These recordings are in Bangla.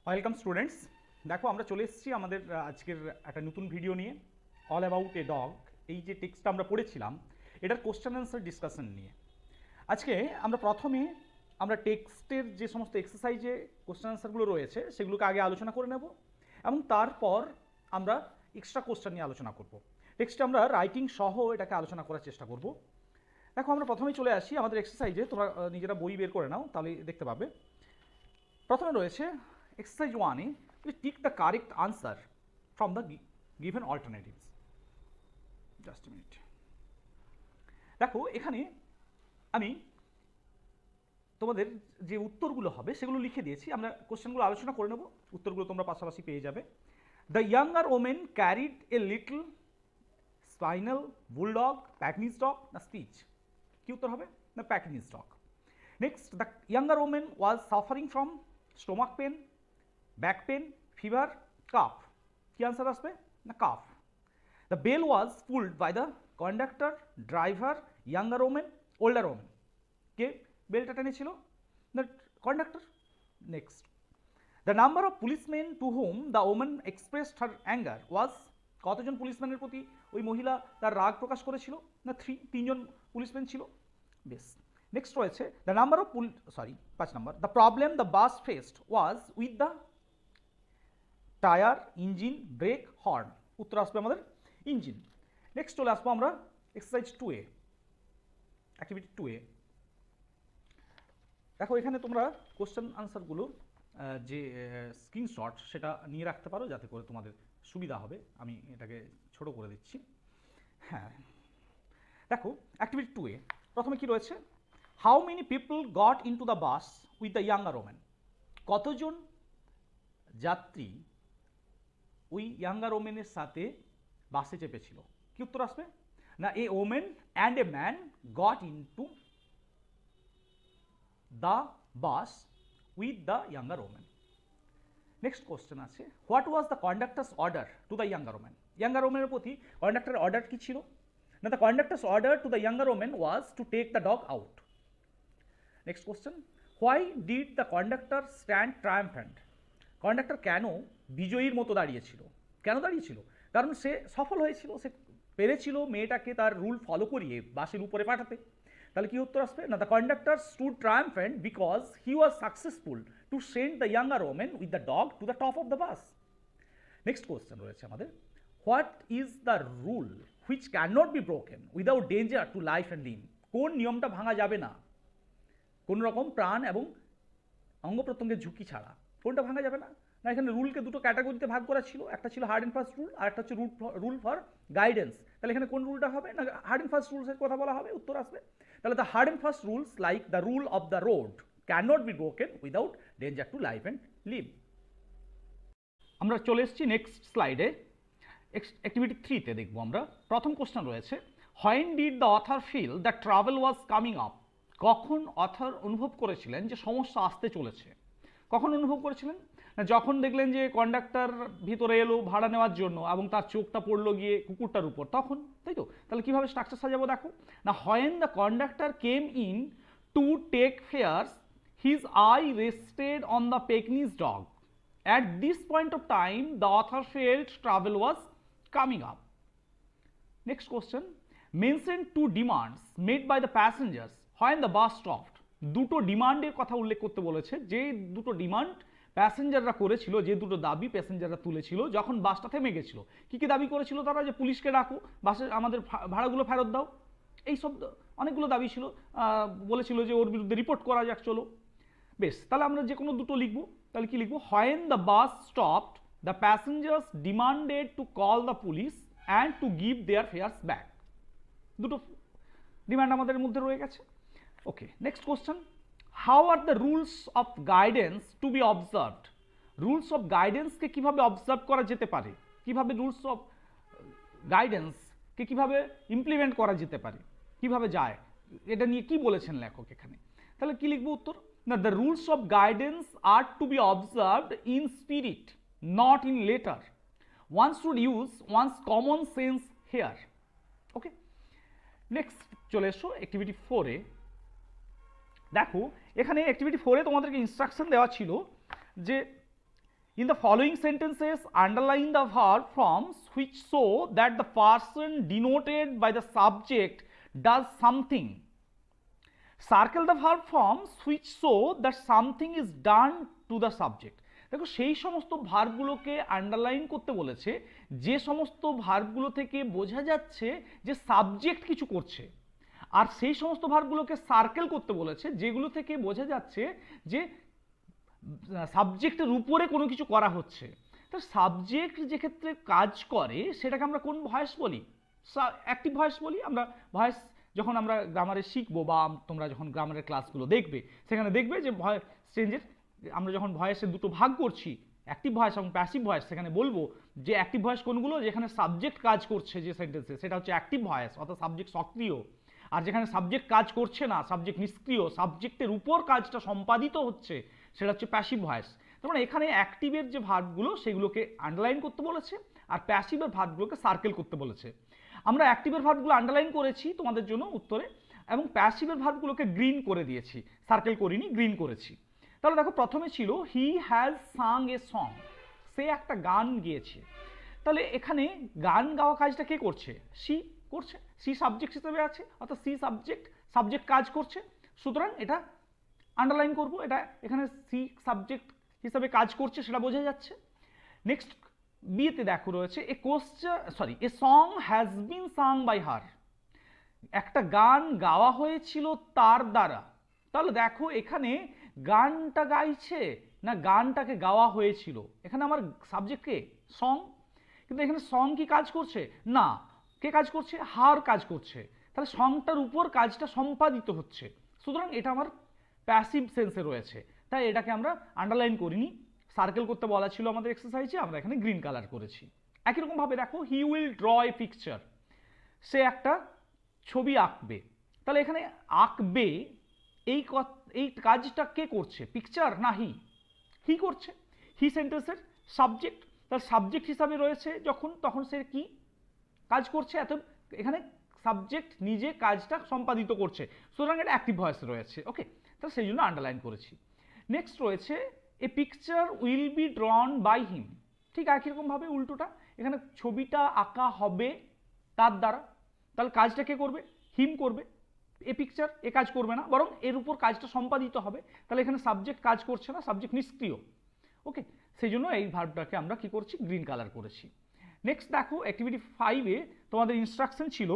Welcome students. দেখো আমরা চলে এসেছি আমাদের আজকের একটা নতুন ভিডিও নিয়ে, অল অ্যাবাউট এ ডগ। এই যে টেক্সটটা আমরা পড়েছিলাম এটার কোশ্চেন অ্যান্সার ডিসকাশন নিয়ে আজকে প্রথমে আমরা টেক্সটের যে সমস্ত এক্সারসাইজে কোশ্চেন অ্যান্সারগুলো রয়েছে সেগুলোকে আগে আলোচনা করে নেব এবং তারপর আমরা এক্সট্রা কোশ্চেন নিয়ে আলোচনা করব। টেক্সটে আমরা রাইটিং সহ এটাকে আলোচনা করার চেষ্টা করব। দেখো আমরা প্রথমেই চলে আসি আমাদের এক্সারসাইজে, তোমরা নিজেরা বই বের করে নাও তাহলে দেখতে পাবে। প্রথমে রয়েছে exercise 1 A tick the correct answer from the given alternatives. Just a minute. দেখো এখানে আমি তোমাদের যে উত্তরগুলো হবে সেগুলো লিখে দিয়েছি, আমরা কোশ্চেনগুলো আলোচনা করে নেব, উত্তরগুলো তোমরা পাশাপাশি পেয়ে যাবে। The younger woman carried a little spaniel bulldog, Pekinese dog না স্পিচ? কি উত্তর হবে? না Pekinese dog. Next, the younger woman was suffering from stomach pain, back pain, fever, cough. কি আনসার আসবে? না cough. The bell was pulled by the conductor, driver, younger woman, older woman. কে বেলটা টেনেছিল? The conductor. Next, the number of policeman to whom the woman expressed her anger ওয়াজ? কতজন পুলিশম্যানের প্রতি ওই মহিলা তার রাগ প্রকাশ করেছিল? না তিনজন পুলিশম্যান ছিল। বেশ। নেক্সট রয়েছে the number of 5 number, the problem the bus faced was with the tyre, engine, brake, horn. উত্তর আসবে আমাদের ইঞ্জিন। নেক্সট চলে আসবো আমরা এক্সারসাইজ 2A, অ্যাক্টিভিটি 2A। দেখো এখানে তোমরা কোশ্চেন আনসারগুলো যে স্ক্রিনশট সেটা নিয়ে রাখতে পারো যাতে করে তোমাদের সুবিধা হবে। আমি এটাকে ছোট করে দিচ্ছি। হ্যাঁ দেখো অ্যাক্টিভিটি 2A প্রথমে কি রয়েছে? How many people goat into the bus with the younger women? কতজন যাত্রী ওই ইয়াঙ্গার ওমেনের সাথে বাসে চেপেছিল? কি উত্তর আসবে? না a woman and a man got into the bus with the younger woman. Next question আছে what was the conductor's order to the younger woman? Younger ওমেনের প্রতি কন্ডাক্টরের অর্ডার কি ছিল? না the conductor's order to the younger woman was to take the dog out. Next question why did the conductor stand triumphant? Conductor কেন বিজয়ীর মতো দাঁড়িয়েছিল? কেন দাঁড়িয়েছিল? কারণ সে সফল হয়েছিল, সে পেরেছিল মেয়েটাকে তার রুল ফলো করিয়ে বাসের উপরে পাঠাতে। তাহলে কি উত্তর আসবে? না the conductor stood triumphant because he was successful to send the younger women with the dog to the top of the bus. Next question রয়েছে আমাদের what is the rule which can not be broken without danger to life and limb? কোন নিয়মটা ভাঙা যাবে না কোন রকম প্রাণ এবং অঙ্গ প্রত্যঙ্গের ঝুঁকি ছাড়া? কোনটা ভাঙা যাবে না? না এখানে রুলকে দুটো ক্যাটাগরিতে ভাগ করা ছিল, একটা ছিল হার্ড অ্যান্ড ফাস্ট রুল আর একটা হচ্ছে রুল ফর গাইডেন্স। তাহলে এখানে কোন রুলটা হবে? না হার্ড অ্যান্ড ফাস্ট রুলসের কথা বলা হবে, উত্তর আসবে। তাহলে the hard and fast rules like the rule of the road can not be broken without danger to life and লিভ। আমরা চলে এসেছি নেক্সট স্লাইডে, অ্যাক্টিভিটি 3তে দেখবো আমরা। প্রথম কোশ্চেন রয়েছে when did the author feel the travel was coming up? কখন অথার অনুভব করেছিলেন যে সমস্যা আসতে চলেছে? কখন অনুভব করেছিলেন? না যখন দেখলেন যে কন্ডাক্টর ভিতরে এলো ভাড়া নেওয়ার জন্য এবং তার চোখটা পড়লো গিয়ে কুকুরটার উপর, তখন, তাই তো? তাহলে কীভাবে স্ট্রাকচার সাজাবো দেখো না, when the conductor came in to take fares his eye rested on the Pekinese dog. At this point of time the author felt trouble was coming up. Next question mention two demands made by the passengers when the bus stopped. দুটো ডিমান্ডের কথা উল্লেখ করতে বলেছে, যে দুটো ডিমান্ড প্যাসেঞ্জাররা করেছিল, যে দুটো দাবি প্যাসেঞ্জাররা তুলেছিল যখন বাসটা থেমে গেছিল। কী কী দাবি করেছিল তারা? যে পুলিশকে ডাকো, বাসে আমাদের ভাড়াগুলো ফেরত দাও, এই সব অনেকগুলো দাবি ছিল। বলেছিল যে ওর বিরুদ্ধে রিপোর্ট করা যাক, চলো। বেশ, তাহলে আমরা যে কোনো দুটো লিখবো। তাহলে কি লিখবো? When the bus stopped the passengers demanded to call the police and to give their fares back. দুটো ডিমান্ড আমাদের মধ্যে রয়ে গেছে। Okay, next question how are the rules of guidance to be observed? Rules of গাইডেন্সকে কীভাবে অবজার্ভ করা যেতে পারে? কীভাবে রুলস অফ গাইডেন্সকে কীভাবে ইমপ্লিমেন্ট করা যেতে পারে, কীভাবে যায়, এটা নিয়ে কি বলেছেন লেখক এখানে? তাহলে কি লিখবো উত্তর? না the rules of guidance are to be observed in spirit not in letter. One should use one's common sense here. Okay, next চলে এসো অ্যাক্টিভিটি 4-এ। দেখো এখানে অ্যাক্টিভিটি 4-এ তোমাদেরকে ইনস্ট্রাকশন দেওয়া ছিল যে In the following sentences, underline the verb forms which show that the person denoted by the subject does something. Circle the verb forms which show that something is done to the subject. দেখো সেই সমস্ত ভার্বগুলোকে আন্ডারলাইন করতে বলেছে যে সমস্ত ভার্বগুলো থেকে বোঝা যাচ্ছে যে সাবজেক্ট কিছু করছে, আর সেই সমস্ত ভার্বগুলোকে সার্কেল করতে বলেছে যেগুলো থেকে বোঝা যাচ্ছে যে সাবজেক্টের উপরে কোনো কিছু করা হচ্ছে। তো সাবজেক্ট যে ক্ষেত্রে কাজ করে সেটাকে আমরা কোন ভয়েস বলি? অ্যাক্টিভ ভয়েস বলি। আমরা ভয়েস যখন আমরা গ্রামারে শিখবো বা তোমরা যখন গ্রামারের ক্লাসগুলো দেখবে সেখানে দেখবে যে ভয়েস চেঞ্জের আমরা যখন ভয়েসের দুটো ভাগ করছি, অ্যাক্টিভ ভয়েস এবং প্যাসিভ ভয়েস, সেখানে বলবো যে অ্যাক্টিভ ভয়েস কোনগুলো? যেখানে সাবজেক্ট কাজ করছে যে সেন্টেন্সে সেটা হচ্ছে অ্যাক্টিভ ভয়েস, অর্থাৎ সাবজেক্ট সক্রিয়। আর যেখানে সাবজেক্ট কাজ করছে না, সাবজেক্ট নিষ্ক্রিয়, সাবজেক্টের উপর কাজটা সম্পাদিত হচ্ছে, সেটা হচ্ছে প্যাসিভ ভয়েস। তার মানে এখানে অ্যাক্টিভের যে ভার্বগুলো সেগুলোকে আন্ডারলাইন করতে বলেছে, আর প্যাসিভের ভার্বগুলোকে সার্কেল করতে বলেছে। আমরা অ্যাক্টিভের ভার্বগুলো আন্ডারলাইন করেছি তোমাদের জন্য উত্তরে, এবং প্যাসিভের ভার্বগুলোকে গ্রিন করে দিয়েছি, সার্কেল করিনি, গ্রিন করেছি। তাহলে দেখো প্রথমে ছিল he has Tsang a song, সে একটা গান গেয়েছে। তাহলে এখানে গান গাওয়া কাজটা কে করছে? সি করছে, সি সাবজেক্ট হিসেবে আছে, অর্থাৎ সি সাবজেক্ট কাজ করছে, সুতরাং এটা আন্ডারলাইন করব, এটা এখানে সি সাবজেক্ট হিসাবে কাজ করছে সেটা বোঝা যাচ্ছে। নেক্সট বিতে দেখো রয়েছে a song has been sung by her, একটা গান গাওয়া হয়েছিল তার দ্বারা। তাহলে দেখো এখানে গানটা গাইছে না গানটাকে গাওয়া হয়েছিল? এখানে আমার সাবজেক্ট কে? সং। কিন্তু এখানে সং কি কাজ করছে? না। কে কাজ করছে? হার কাজ করছে। তাহলে সংটার উপর কাজটা সম্পাদিত হচ্ছে, সুতরাং এটা আমার প্যাসিভ সেন্সে রয়েছে, তাই এটাকে আমরা আন্ডারলাইন করিনি, সার্কেল করতে বলা ছিল আমাদের এক্সারসাইজে, আমরা এখানে গ্রিন কালার করেছি। একই রকমভাবে দেখো he will draw a picture, সে একটা ছবি আঁকবে। তাহলে এখানে আঁকবে এই কাজটা কে করছে? পিকচার না হি? হি করছে। হি সেন্টেন্সের সাবজেক্ট, তার সাবজেক্ট হিসাবে রয়েছে যখন, তখন সে কি কাজ করছে? এখানে সাবজেক্ট নিজে কাজটা সম্পাদিত করছে, সুতরাং এটা অ্যাক্টিভ ভয়েস রয়েছে। ওকে, তাহলে সেই জন্য আন্ডারলাইন করেছি। নেক্সট রয়েছে a picture will be drawn by him, ঠিক একই রকমভাবে উল্টোটা, এখানে ছবিটা আঁকা হবে তার দ্বারা। তাহলে কাজটা কে করবে? হিম করবে। এ পিকচার এ কাজ করবে না, বরং এর উপর কাজটা সম্পাদিত হবে। তাহলে এখানে সাবজেক্ট কাজ করছে না, সাবজেক্ট নিষ্ক্রিয়। ওকে, সেই জন্য এই ভার্বটাকে আমরা কি করছি? গ্রিন কালার করেছি। নেক্সট দেখো অ্যাক্টিভিটি 5-এ তোমাদের ইনস্ট্রাকশন ছিল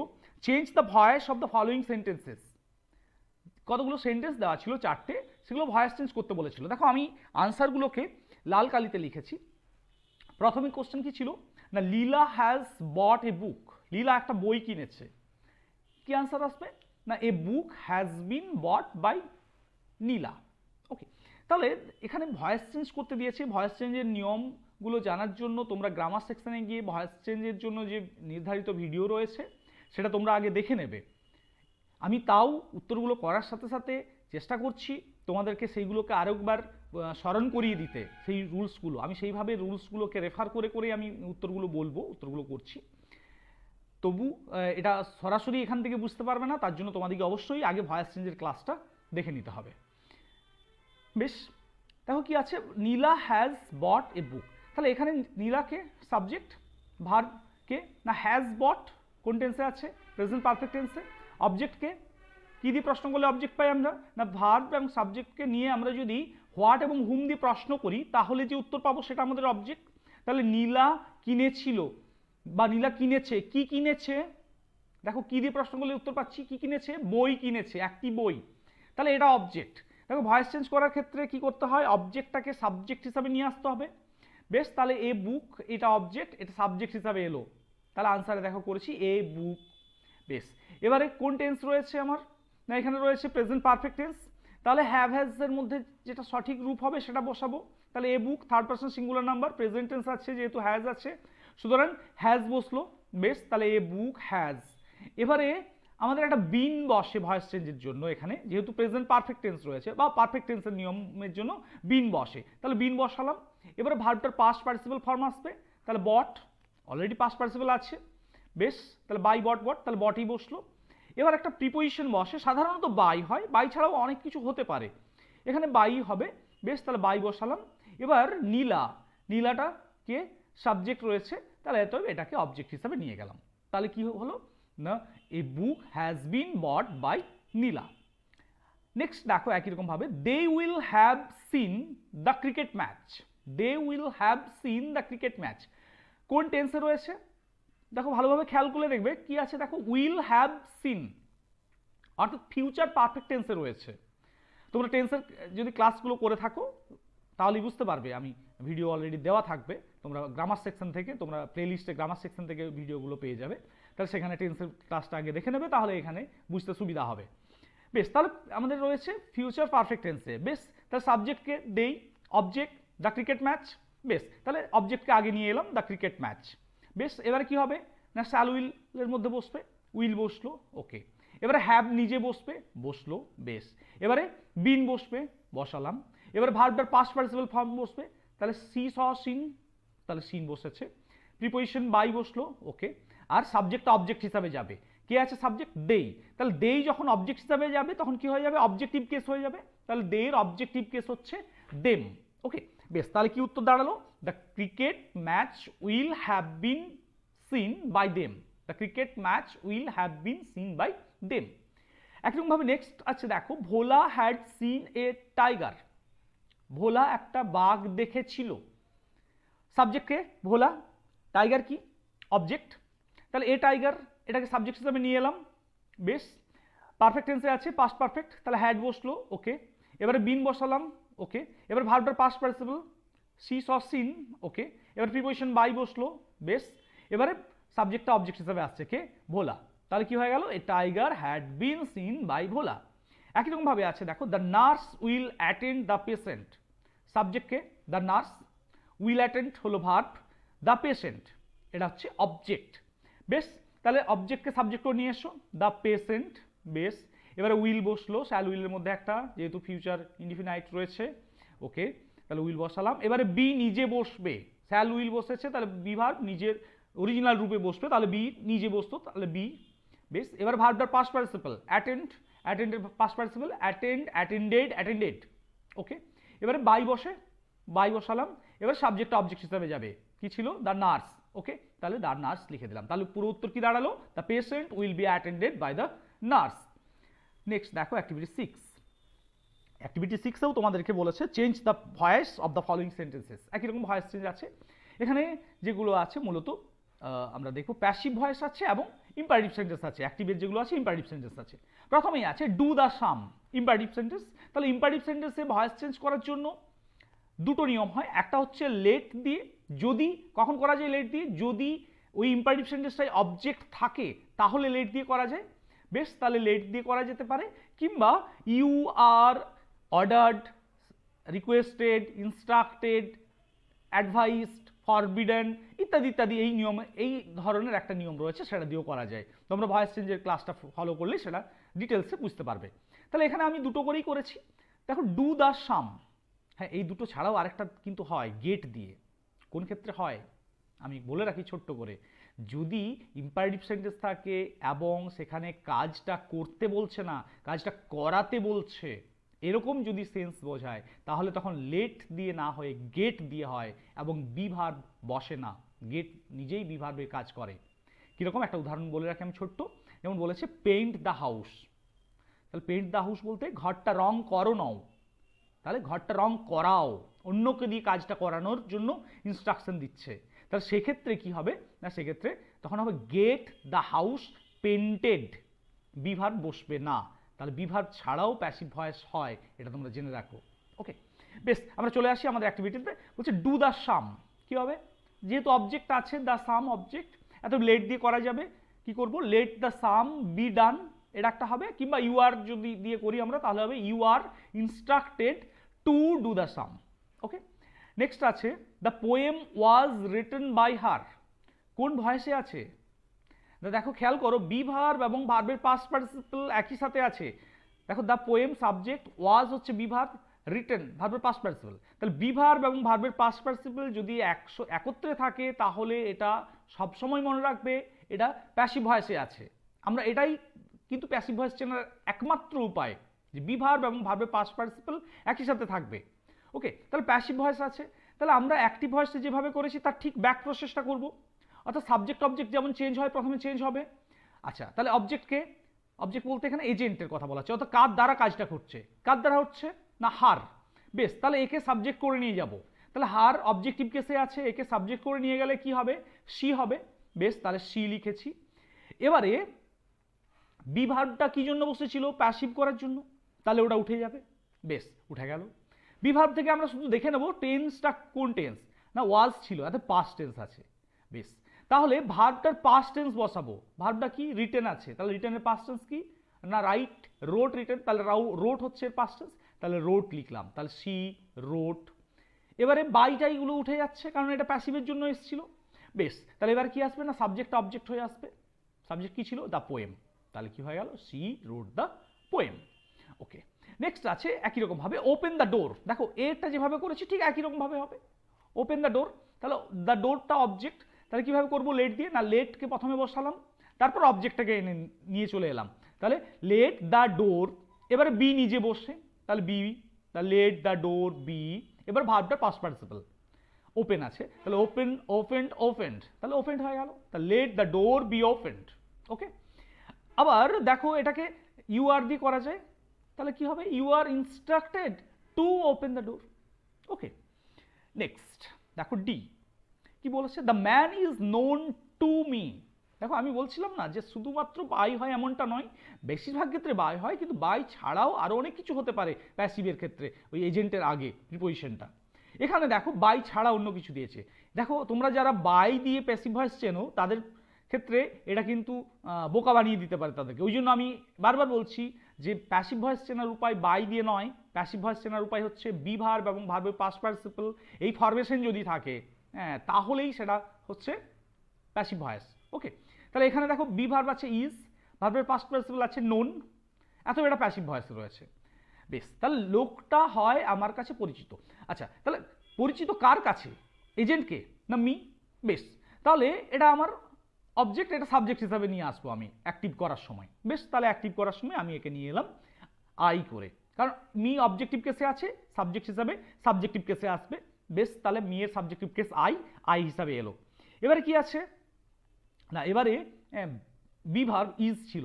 change the voice of the following sentences. কতগুলো সেন্টেন্স দেওয়া ছিল, 4টে, সেগুলো ভয়েস চেঞ্জ করতে বলেছিল। দেখো আমি আনসারগুলোকে লাল কালিতে লিখেছি। প্রথমে কোশ্চেন কি ছিল না, লীলা হ্যাজ বট এ বুক, লীলা একটা বই কিনেছে। কি আনসার আসবে না, a book has been bought by নীলা। ওকে, তাহলে এখানে ভয়েস চেঞ্জ করতে দিয়েছে। ভয়েস চেঞ্জের নিয়মগুলো জানার জন্য তোমরা গ্রামার সেকশনে গিয়ে ভয়েস চেঞ্জের জন্য যে নির্ধারিত ভিডিও রয়েছে সেটা তোমরা আগে দেখে নেবে। আমি তাও উত্তরগুলো করার সাথে সাথে চেষ্টা করছি তোমাদেরকে সেইগুলোকে আরও একবার স্মরণ করিয়ে দিতে, সেই রুলসগুলো। আমি সেইভাবে রুলসগুলোকে রেফার করে করে আমি উত্তরগুলো বলবো, উত্তরগুলো করছি। তবু এটা সরাসরি এখান থেকে বুঝতে পারবে না, তার জন্য তোমাদেরকে অবশ্যই আগে ভয়েস চেঞ্জের ক্লাসটা দেখে নিতে হবে। বেশ, দেখো কি আছে, নীলা হ্যাজ বট এ বুক। তাহলে এখানে নীলাকে সাবজেক্ট, ভার্বকে না হ্যাজ বট কোন টেন্সে আছে? প্রেজেন্ট পারফেক্ট টেন্সে। অবজেক্টকে কী দিয়ে প্রশ্ন করলে অবজেক্ট পাই আমরা? না ভার্ব এবং সাবজেক্টকে নিয়ে আমরা যদি হোয়াট এবং হুম দিয়ে প্রশ্ন করি তাহলে যে উত্তর পাবো সেটা আমাদের অবজেক্ট। তাহলে নীলা কিনেছিল বা নীলা কিনেছে, কি কিনেছে? দেখো কি দিয়ে প্রশ্ন করলে উত্তর পাচ্ছি, কি কিনেছে? বই কিনেছে, একটি বই। তাহলে এটা অবজেক্ট। দেখো ভয়েস চেঞ্জ করার ক্ষেত্রে কি করতে হয়? অবজেক্টটাকে সাবজেক্ট হিসাবে নিয়ে আসতে হবে। বেশ, তাহলে এ বুক এটা অবজেক্ট, এটা সাবজেক্ট হিসাবে এলো। তাহলে আনসারে দেখো করেছি এ বুক। বেশ, এবারে কোন টেন্স রয়েছে আমার? না এখানে রয়েছে প্রেজেন্ট পারফেক্ট টেন্স। তাহলে হ্যাভ হ্যাজের মধ্যে যেটা সঠিক রূপ হবে সেটা বসাবো। তাহলে a book third person singular number, present tense আছে যেহেতু হ্যাজ আছে, সুতরাং হ্যাজ বসলো। বেশ, তাহলে এ বুক হ্যাজ। এবারে আমাদের একটা বিন বসে ভয়েস চেঞ্জের জন্য, এখানে যেহেতু প্রেজেন্ট পারফেক্ট টেন্স রয়েছে বা পারফেক্ট টেন্সের নিয়মের জন্য বিন বসে। তাহলে বিন বসালাম। এবারে ভার্বটার পাস্ট পার্টিসিপল ফর্ম আসবে। তাহলে বট অলরেডি পাস্ট পার্টিসিপল আছে। বেশ, তাহলে বাই বট বট, তাহলে বটই বসলো। এবার একটা প্রিপোজিশন বসে, সাধারণত বাই হয়, বাই ছাড়াও অনেক কিছু হতে পারে, এখানে বাই হবে। বেশ, তাহলে বাই বসালাম। এবার নীলা, নীলাটাকে সাবজেক্ট রয়েছে, তাহলে এটাকে অবজেক্ট হিসাবে নিয়ে গেলাম। তাহলে কি হলো না, a book has been bought by Nila. Next দেখো একই রকম ভাবে, they will have seen the cricket match. They will have seen the cricket match কোন টেন্সে রয়েছে? দেখো ভালোভাবে খেয়াল করে দেখবে কি আছে, দেখো উইল হ্যাভ সিন, অর্থাৎ ফিউচার পারফেক্ট টেন্সে রয়েছে। তোমরা টেন্সের যদি ক্লাসগুলো করে থাকো তাহলেই বুঝতে পারবে, আমি ভিডিও অলরেডি দেওয়া থাকবে, তোমরা গ্রামার সেকশন থেকে, তোমরা প্লেলিস্টে গ্রামার সেকশন থেকে ভিডিওগুলো পেয়ে যাবে, তাহলে সেখানে টেন্সের ক্লাসটা আগে দেখে নেবে, তাহলে এখানে বুঝতে সুবিধা হবে। বেশ, তাহলে আমাদের রয়েছে ফিউচার পারফেক্ট টেন্সে। বেশ, তাহলে সাবজেক্টকে দেই অবজেক্ট দ্য ক্রিকেট ম্যাচ। বেশ, তাহলে অবজেক্টকে আগে নিয়ে এলাম দ্য ক্রিকেট ম্যাচ। বেশ, এবারে কি হবে না, শ্যাল উইলের মধ্যে বসবে, উইল বসলো, ওকে। এবারে হ্যাভ নিজে বসবে, বসলো, বেশ। এবারে বিন বসবে, বসালাম। এবারে ভার্বটার পাস্ট পার্টিসিপল ফর্ম বসবে, তাহলে সি স সিন, তাহলে সিন বসেছে। প্রিপোজিশন বাই বসলো, ওকে। আর সাবজেক্টটা অবজেক্ট হিসাবে যাবে, কে আছে সাবজেক্ট? দেই। তাহলে দেই যখন অবজেক্ট হিসাবে যাবে তখন কি হয়ে যাবে, অবজেক্টিভ কেস হয়ে যাবে। তাহলে দেয়ের অবজেক্টিভ কেস হচ্ছে দেম, ওকে। বেশ, তাহলে কি উত্তর দাঁড়ালো, the cricket match will have been seen by them. The cricket match will have been seen by them. একরকমভাবে নেক্সট আছে দেখো, Bhola had seen a tiger. Bhola একটা বাঘ দেখেছিল। সাবজেক্টকে ভোলা, টাইগার কি অবজেক্ট, তাহলে এ টাইগার এটাকে সাবজেক্ট হিসাবে নিয়ে এলাম। বেশ, পারফেক্ট টেন্সে আছে পাস্ট পারফেক্ট, তাহলে হ্যাড বসলো, ওকে। এবারে বিন বসালাম, ওকে। এবার ভার্বটার পাস্ট পার্টিসিপল সি স সিন, ওকে। এবার প্রিপোজিশন বাই বসলো, বেশ। এবারে সাবজেক্টটা অবজেক্ট হিসাবে আসছে কে, ভোলা। তাহলে কি হয়ে গেল, a tiger had been seen by Bhola. একই রকম ভাবে আছে দেখো, the nurse will attend the patient. সাবজেক্টকে দ্য নার্স, উইল অ্যাটেন্ড হলো ভার্ব, দ্য পেশেন্ট এটা হচ্ছে অবজেক্ট। বেশ, তাহলে অবজেক্টকে সাবজেক্টও নিয়ে এসো, দ্য পেশেন্ট। বেশ, এবারে উইল বসলো, শ্যাল উইলের মধ্যে একটা, যেহেতু ফিউচার ইনডিফিনাইট রয়েছে, ওকে। তাহলে উইল বসালাম। এবারে বি নিজে বসবে, শ্যাল উইল বসেছে, তাহলে বি ভার্ব নিজের অরিজিনাল রূপে বসবে, তাহলে বি নিজে বসতো, তাহলে বি। বেশ, এবার ভার্বটার পাস্ট পার্টিসিপল অ্যাটেন্ড, অ্যাটেন্ডের past participle attend, attended, attended, okay. এবারে বাই বসে, বাই বসালাম। এবার সাবজেক্ট অবজেক্ট হিসাবে যাবে, কি ছিল, দ্য নার্স, ওকে। তাহলে দ্য নার্স লিখে দিলাম। তাহলে পুরো উত্তর কি দাঁড়ালো, the patient will be attended by the nurse. Next দেখো অ্যাক্টিভিটি 6। অ্যাক্টিভিটি 6এও তোমাদেরকে বলেছে change the voice of the following sentences. একই রকম ভয়েস চেঞ্জ আছে এখানে, যেগুলো আছে মূলত আমরা দেখব প্যাসিভ ভয়েস আছে এবং ইম্পারেটিভ সেন্টেন্স আছে। অ্যাক্টিভের যেগুলো আছে ইম্পারেটিভ সেন্টেন্স আছে। প্রথমেই আছে do the some, imperative sentence. তাহলে ইম্পারেটিভ সেন্টেন্সে ভয়েস চেঞ্জ করার জন্য দুটো নিয়ম হয়, একটা হচ্ছে লেট দিয়ে, যদি কখন করা যায় লেট দিয়ে, যদি ওই ইম্পারেটিভ সেন্টেন্সটায় অবজেক্ট থাকে তাহলে লেট দিয়ে করা যায়। বেশ, তাহলে লেট দিয়ে করা যেতে পারে, কিংবা you are ordered, requested, instructed, advised, forbidden ইত্যাদি ইত্যাদি, এই নিয়ম, এই ধরনের একটা নিয়ম রয়েছে, সেটা দিয়েও করা যায়। তোমরা ভয়েস চেঞ্জের ক্লাসটা ফলো করলে সেটা ডিটেলসে বুঝতে পারবে। তাহলে এখানে আমি দুটো করেই করেছি। দেখো ডু দ্য সাম, হ্যাঁ এই দুটো ছাড়াও আরেকটা কিন্তু হয় গেট দিয়ে। কোন ক্ষেত্রে হয় আমি বলে রাখি ছোট্ট করে, যদি ইম্পারেটিভ সেন্টেন্স থাকে এবং সেখানে কাজটা করতে বলছে না, কাজটা করাতে বলছে, এরকম যদি সেন্স বোঝায়, তাহলে তখন লেট দিয়ে না হয়ে গেট দিয়ে হয় এবং বি ভার্ব বসে না, গেট নিজেই বি ভার্বের কাজ করে। কীরকম একটা উদাহরণ বলে রাখি আমি ছোট্ট, যেমন বলেছে পেইন্ট দ্য হাউস। তাহলে পেইন্ট দ্য হাউস বলতে ঘরটা রং করো নাও, তাহলে ঘরটা রং করাও, অন্যকে দিয়ে কাজটা করানোর জন্য ইনস্ট্রাকশন দিচ্ছে। তাহলে সেক্ষেত্রে কি হবে না, সেক্ষেত্রে তখন হবে get the house painted, be verb বসবে না। তাহলে বি ভার্ব ছাড়াও প্যাসিভ ভয়েস হয়, এটা তোমরা জেনে রাখো, ওকে। বেশ, আমরা চলে আসি আমাদের অ্যাক্টিভিটিতে। বলছে ডু দ্য সাম, কি হবে, যেহেতু অবজেক্ট আছে দ্য সাম অবজেক্ট, এত লেট দিয়ে করা যাবে, কি করব, let the sum be done, এটা একটা হবে, কিংবা ইউ আর যদি দিয়ে করি আমরা তাহলে হবে you are instructed to do the sum, okay. Next আছে the poem was written by her. কোন ভয়েসে আছে, দেখো খেয়াল করো, বি ভার্ব এবং ভার্বের পাস্ট পার্টিসিপল একই সাথে আছে। দেখো দ্য পোয়েম সাবজেক্ট, ওয়াজ হচ্ছে বি ভার্ব, রিটেন ভার্বের পাস্ট পার্টিসিপল। তাহলে বি ভার্ব এবং ভার্বের পাস্ট পার্টিসিপল যদি একত্রে থাকে তাহলে এটা সবসময় মনে রাখবে এটা প্যাসিভ ভয়েসে আছে। আমরা এটাই কিন্তু প্যাসিভ ভয়েস চেনার একমাত্র উপায়, যে বি ভার্ব এবং ভার্বের পাস্ট পার্টিসিপল একই সাথে থাকবে, ওকে। তাহলে প্যাসিভ ভয়েস আছে, তাহলে আমরা অ্যাক্টিভ ভয়েসে যেভাবে করেছি তার ঠিক ব্যাক প্রসেসটা করব, অর্থাৎ সাবজেক্ট অবজেক্ট যেমন চেঞ্জ হয় প্রথমে চেঞ্জ হবে। আচ্ছা, তাহলে অবজেক্টকে, অবজেক্ট বলতে এখানে এজেন্টের কথা বলা হচ্ছে, অর্থাৎ কার দ্বারা কাজটা করছে, কার দ্বারা হচ্ছে না হার। বেশ, তাহলে একে সাবজেক্ট করে নিয়ে যাব, তাহলে হার অবজেক্টিভ কেসে আছে, একে সাবজেক্ট করে নিয়ে গেলে কি হবে, সি হবে। বেশ, তাহলে সি লিখেছি। এবারে বি ভার্বটা কি জন্য বসেছিল, প্যাসিভ করার জন্য, তাহলে ওটা উঠে যাবে। বেশ, উঠে গেল। বি ভার্ব থেকে আমরা শুধু দেখে নেব টেন্সটা কোন টেন্স, না ওয়াজ ছিল, এতে পাস্ট টেন্স আছে। বেশ, তাহলে ভার্বটার পাস্ট টেন্স বসাবো, ভার্বটা কি রিটেন আছে, তাহলে রিটেনের পাস্ট টেন্স কি না রাইট, রোট রিটেন, তাহলে রোট হচ্ছে পাস্ট টেন্স, তাহলে রোট লিখলাম, তাহলে সি রোট। এবারে বাইটাইগুলো উঠে যাচ্ছে কারণ এটা প্যাসিভের জন্য এসেছিল। বেশ, তাহলে এবার কি আসবে না সাবজেক্ট অবজেক্ট হয়ে আসবে। সাবজেক্ট কি ছিল, দ্য পোয়েম, তাহলে কি হয়ে গেল, c wrote the poem. Okay, next আছে একই রকম ভাবে ওপেন দ্য ডোর, দেখো এরটা যেভাবে করেছি ঠিক একই রকম ভাবে হবে, ওপেন দ্য ডোর। তাহলে দ্য ডোরটা অবজেক্ট, তাহলে কিভাবে করবো, লেট দিয়ে, না লেটকে প্রথমে বসালাম, তারপর অবজেক্টটাকে এনে নিয়ে চলে এলাম, তাহলে লেট দ্য ডোর, এবারে বি নিজে বসে, তাহলে be, the let the door be, এবার ভার্বটা পাস্ট পার্টিসিপল, ওপেন আছে, তাহলে ওপেন, ওপেন্ড, ওপেন্ড, তাহলে ওপেন্ড হয়ে গেল, তাহলে let the door be opened. Okay, আবার দেখো এটাকে ইউ আর দিয়ে করা যায়, তাহলে কি হবে, you are instructed to open the door. Okay, next দেখো ডি কি বলেছে, the man is known to me. দেখো আমি বলছিলাম না যে শুধুমাত্র বাই হয় এমনটা নয়, বেশিরভাগ ক্ষেত্রে বাই হয়, কিন্তু বাই ছাড়াও আরও অনেক কিছু হতে পারে প্যাসিভের ক্ষেত্রে, ওই এজেন্টের আগে প্রিপোজিশনটা। এখানে দেখো বাই ছাড়া অন্য কিছু দিয়েছে। দেখো তোমরা যারা বাই দিয়ে প্যাসিভ ভয়েস চেনো তাদের ক্ষেত্রে এটা কিন্তু বোকা বানিয়ে দিতে পারে তাদেরকে, ওই জন্য আমি বারবার বলছি যে প্যাসিভ ভয়েস চেনার উপায় বাই দিয়ে নয়, প্যাসিভ ভয়েস চেনার উপায় হচ্ছে বি ভার্ব এবং ভার্বের পাস্ট পার্টিসিপল এই ফরমেশন যদি থাকে, হ্যাঁ তাহলেই সেটা হচ্ছে প্যাসিভ ভয়েস। ওকে, তাহলে এখানে দেখো বি ভার্ব আছে ইজ, ভার্বের পাস্ট পার্টিসিপল আছে নোন, এত এটা প্যাসিভ ভয়েস রয়েছে। বেশ, তাহলে লোকটা হয় আমার কাছে পরিচিত। আচ্ছা, তাহলে পরিচিত কার কাছে, এজেন্টকে না মি। বেশ, তাহলে এটা আমার অবজেক্ট, এটা সাবজেক্ট হিসাবে নিয়ে আসবো আমি অ্যাক্টিভ করার সময়। বেশ, তাহলে অ্যাক্টিভ করার সময় আমি একে নিয়ে এলাম আই করে, কারণ মি অবজেক্টিভ কেসে আছে, সাবজেক্ট হিসাবে সাবজেক্টিভ কেসে আসবে। বেশ, তাহলে মি এর সাবজেক্টিভ কেস আই, আই হিসাবে এলো। এবারে কি আছে না, এবারে বি ভার্ব ইজ ছিল,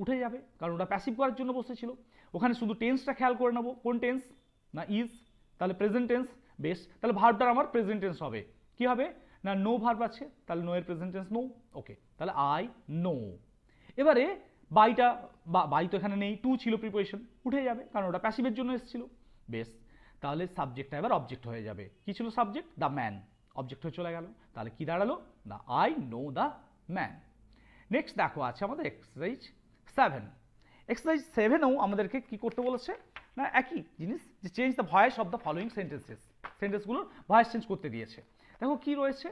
উঠে যাবে কারণ ওটা প্যাসিভ করার জন্য বসেছিল। ওখানে শুধু টেন্সটা খেয়াল করে নেবো, কোন টেন্স না ইজ, তাহলে প্রেজেন্ট টেন্স। বেশ, তাহলে ভার্বটার আমার প্রেজেন্ট টেন্স হবে, কি হবে না নো ভার্ব আছে, তাহলে নো এর প্রেজেন্ট টেন্স নো। ওকে, তাহলে আই নো। এবারে বাইটা, বাই তো এখানে নেই, টু ছিল প্রিপোজিশন, উঠে যাবে কারণ ওটা প্যাসিভের জন্য এসেছিল। বেশ, তাহলে সাবজেক্টটা এবার অবজেক্ট হয়ে যাবে, কি ছিল সাবজেক্ট, দ্য ম্যান, অবজেক্ট হয়ে চলে গেল, তাহলে কি দাঁড়ালো না I know the man. Next দেখো আছে আমাদের এক্সারসাইজ 7। এক্সারসাইজ 7এও আমাদেরকে কি করতে বলেছে না একই জিনিস, যে change the voice of the following sentences, সেন্টেন্সগুলোর ভয়েস চেঞ্জ করতে দিয়েছে। দেখো কি রয়েছে,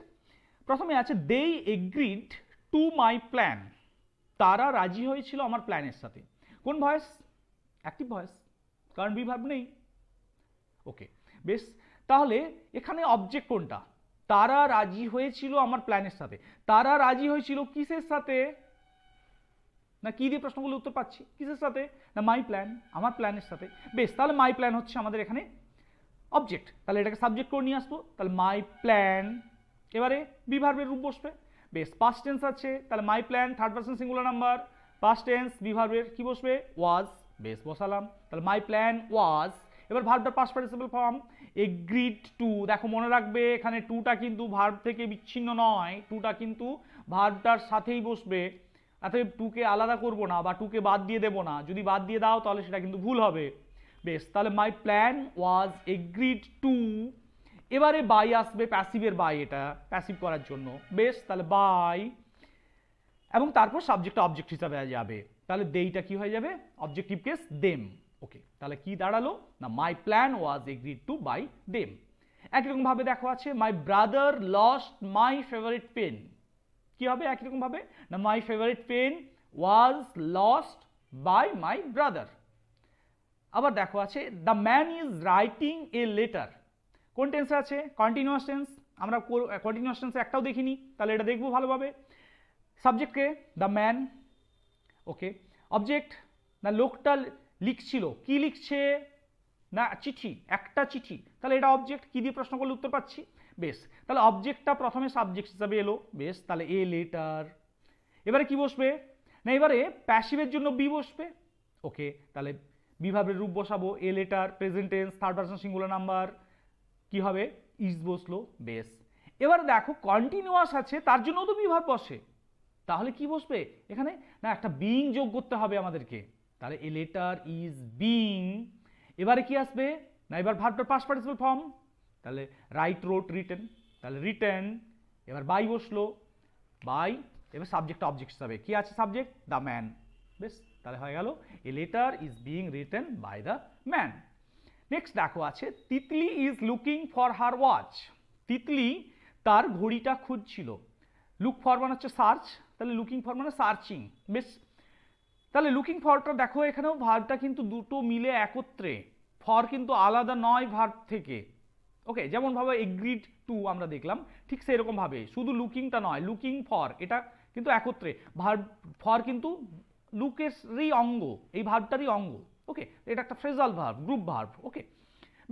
প্রথমে আছে they agreed to my plan, তারা রাজি হয়েছিল আমার প্ল্যানের সাথে, কোন ভয়েস, অ্যাক্টিভ ভয়েস, কারণ বি ভার্ব নেই। ওকে, বেশ, তাহলে এখানে অবজেক্ট কোনটা, তারা রাজি হয়েছিল আমার প্ল্যানের সাথে, তারা রাজি হয়েছিল কিসের সাথে, না কি দিয়ে প্রশ্নগুলো উত্তর পাচ্ছি, কিসের সাথে না মাই প্ল্যান, আমার প্ল্যানের সাথে। বেশ, তাহলে মাই প্ল্যান হচ্ছে আমাদের এখানে অবজেক্ট, তাহলে এটাকে সাবজেক্ট করে নিয়ে আসবো, তাহলে মাই প্ল্যান। এবারে বি ভার্বের রূপ বসবে। বেশ, পাস্ট টেন্স আছে, তাহলে my plan third person singular number, past tense be ভার্বের কি বসবে ওয়াজ। বেশ, বসালাম, তাহলে মাই প্ল্যান ওয়াজ। এবার ভার্বটার past participle form agreed to, দেখো মনে রাখবে এখানে টুটা কিন্তু ভার্ব থেকে বিচ্ছিন্ন নয়, টুটা কিন্তু ভার্বটার সাথেই বসবে, অতএব টুকে আলাদা করব না বা টুকে বাদ দিয়ে দেবো না, যদি বাদ দিয়ে দাও তাহলে সেটা কিন্তু ভুল হবে। বেশ, তাহলে my plan was agreed two, এবারে বাই আসবে, প্যাসিভের বাই, এটা প্যাসিভ করার জন্য। বেশ, তাহলে বাই, এবং তারপর সাবজেক্টটা অবজেক্ট হিসাবে যাবে, তাহলে দেইটা কি হয়ে যাবে অবজেক্টিভ কেস দেম। ওকে, তাহলে কি দাঁড়ালো না my plan was agreed to by them. একরকম ভাবে দেখো আছে my brother lost my favourite pen, কি হবে একই রকম ভাবে না my favourite pen was lost by my brother. আবার দেখো আছে the man is writing a letter, কোন টেন্সে আছে কন্টিনিউয়াস টেন্স, আমরা কন্টিনিউয়াস টেন্সে একটাও দেখিনি, তাহলে এটা দেখবো ভালোভাবে। সাবজেক্টকে দ্য ম্যান, ওকে, অবজেক্ট না লোকটা লিখছিল, কি লিখছে না চিঠি, একটা চিঠি, তাহলে এটা অবজেক্ট। কি দিয়ে প্রশ্ন করলে উত্তর পাচ্ছি? বেশ, তাহলে অবজেক্টটা প্রথমে সাবজেক্ট হিসাবে এলো। বেশ, তাহলে এ লেটার। এবারে কি বসবে না, এবারে প্যাসিভের জন্য বি বসবে। ওকে, তাহলে বিভাবের রূপ বসাবো, a letter, present tense, third person singular number, কি হবে? ইজ বসলো। বেশ, এবার দেখো কন্টিনিউয়াস আছে, তার জন্যও তো বিভাব বসে, তাহলে কি বসবে এখানে? না একটা বিইং যোগ করতে হবে আমাদেরকে, তাহলে এ লেটার ইজ বিইং। এবারে কি আসবে না, এবার ভার্বটার পাস্ট পার্টিসিপল ফর্ম, তাহলে রাইট, রোট, রিটেন, তাহলে রিটেন। এবার বাই বসলো, বাই। এবার সাবজেক্ট অবজেক্ট হিসাবে কি আছে? Subject the man. বেশ, তাহলে হয়ে গেল a letter is being written by the man. Next দেখো আছে Titli is looking for her watch. Titli তার ঘড়িটা খুঁজছিল। লুক ফর মানে হচ্ছে সার্চ, তাহলে লুকিং ফর মানে সার্চিং। বেশ, তাহলে লুকিং ফরটা দেখো এখানেও ভার্বটা কিন্তু দুটো মিলে একত্রে, ফর কিন্তু আলাদা নয় ভার্ব থেকে। ওকে, যেমন ভাবে এগ্রিড টু আমরা দেখলাম, ঠিক সেরকম ভাবে শুধু লুকিংটা নয়, লুকিং ফর এটা কিন্তু একত্রে। ভার্ব ফর কিন্তু লুকেরই অঙ্গ, এই ভার্বটারই অঙ্গ। ওকে, এটা একটা ফ্রেজাল ভার্ব, গ্রুপ ভার্ব। ওকে,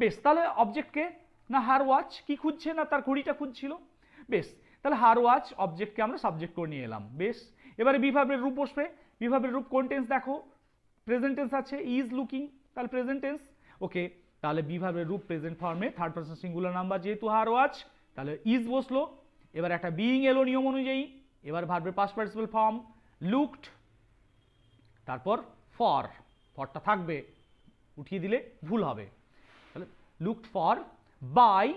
বেশ, তাহলে অবজেক্টকে না হার ওয়াচ কি খুঁজছে? না তার ঘড়িটা খুঁজছিল। বেশ, তাহলে হার ওয়াচ অবজেক্টকে আমরা সাবজেক্ট করে নিয়ে এলাম। বেশ, এবারে বিভাবের রূপ বসবে। বিভাবের রূপ কোন টেন্স দেখো? প্রেজেন্ট টেন্স আছে, ইজ লুকিং, তাহলে প্রেজেন্ট টেন্স। ওকে, তাহলে বিভাবের রূপ প্রেজেন্ট ফর্মে, থার্ড পারসন সিঙ্গুলার নাম্বার, যেহেতু হার ওয়াচ তাহলে ইজ বসলো। এবার একটা বিইং এলো নিয়ম অনুযায়ী। এবার ভার্বের পাস্ট পার্টিসিপল ফর্ম লুকড, তারপর ফর, ফরটা থাকবে, উঠিয়ে দিলে ভুল হবে। তাহলে লুকড ফর বাই,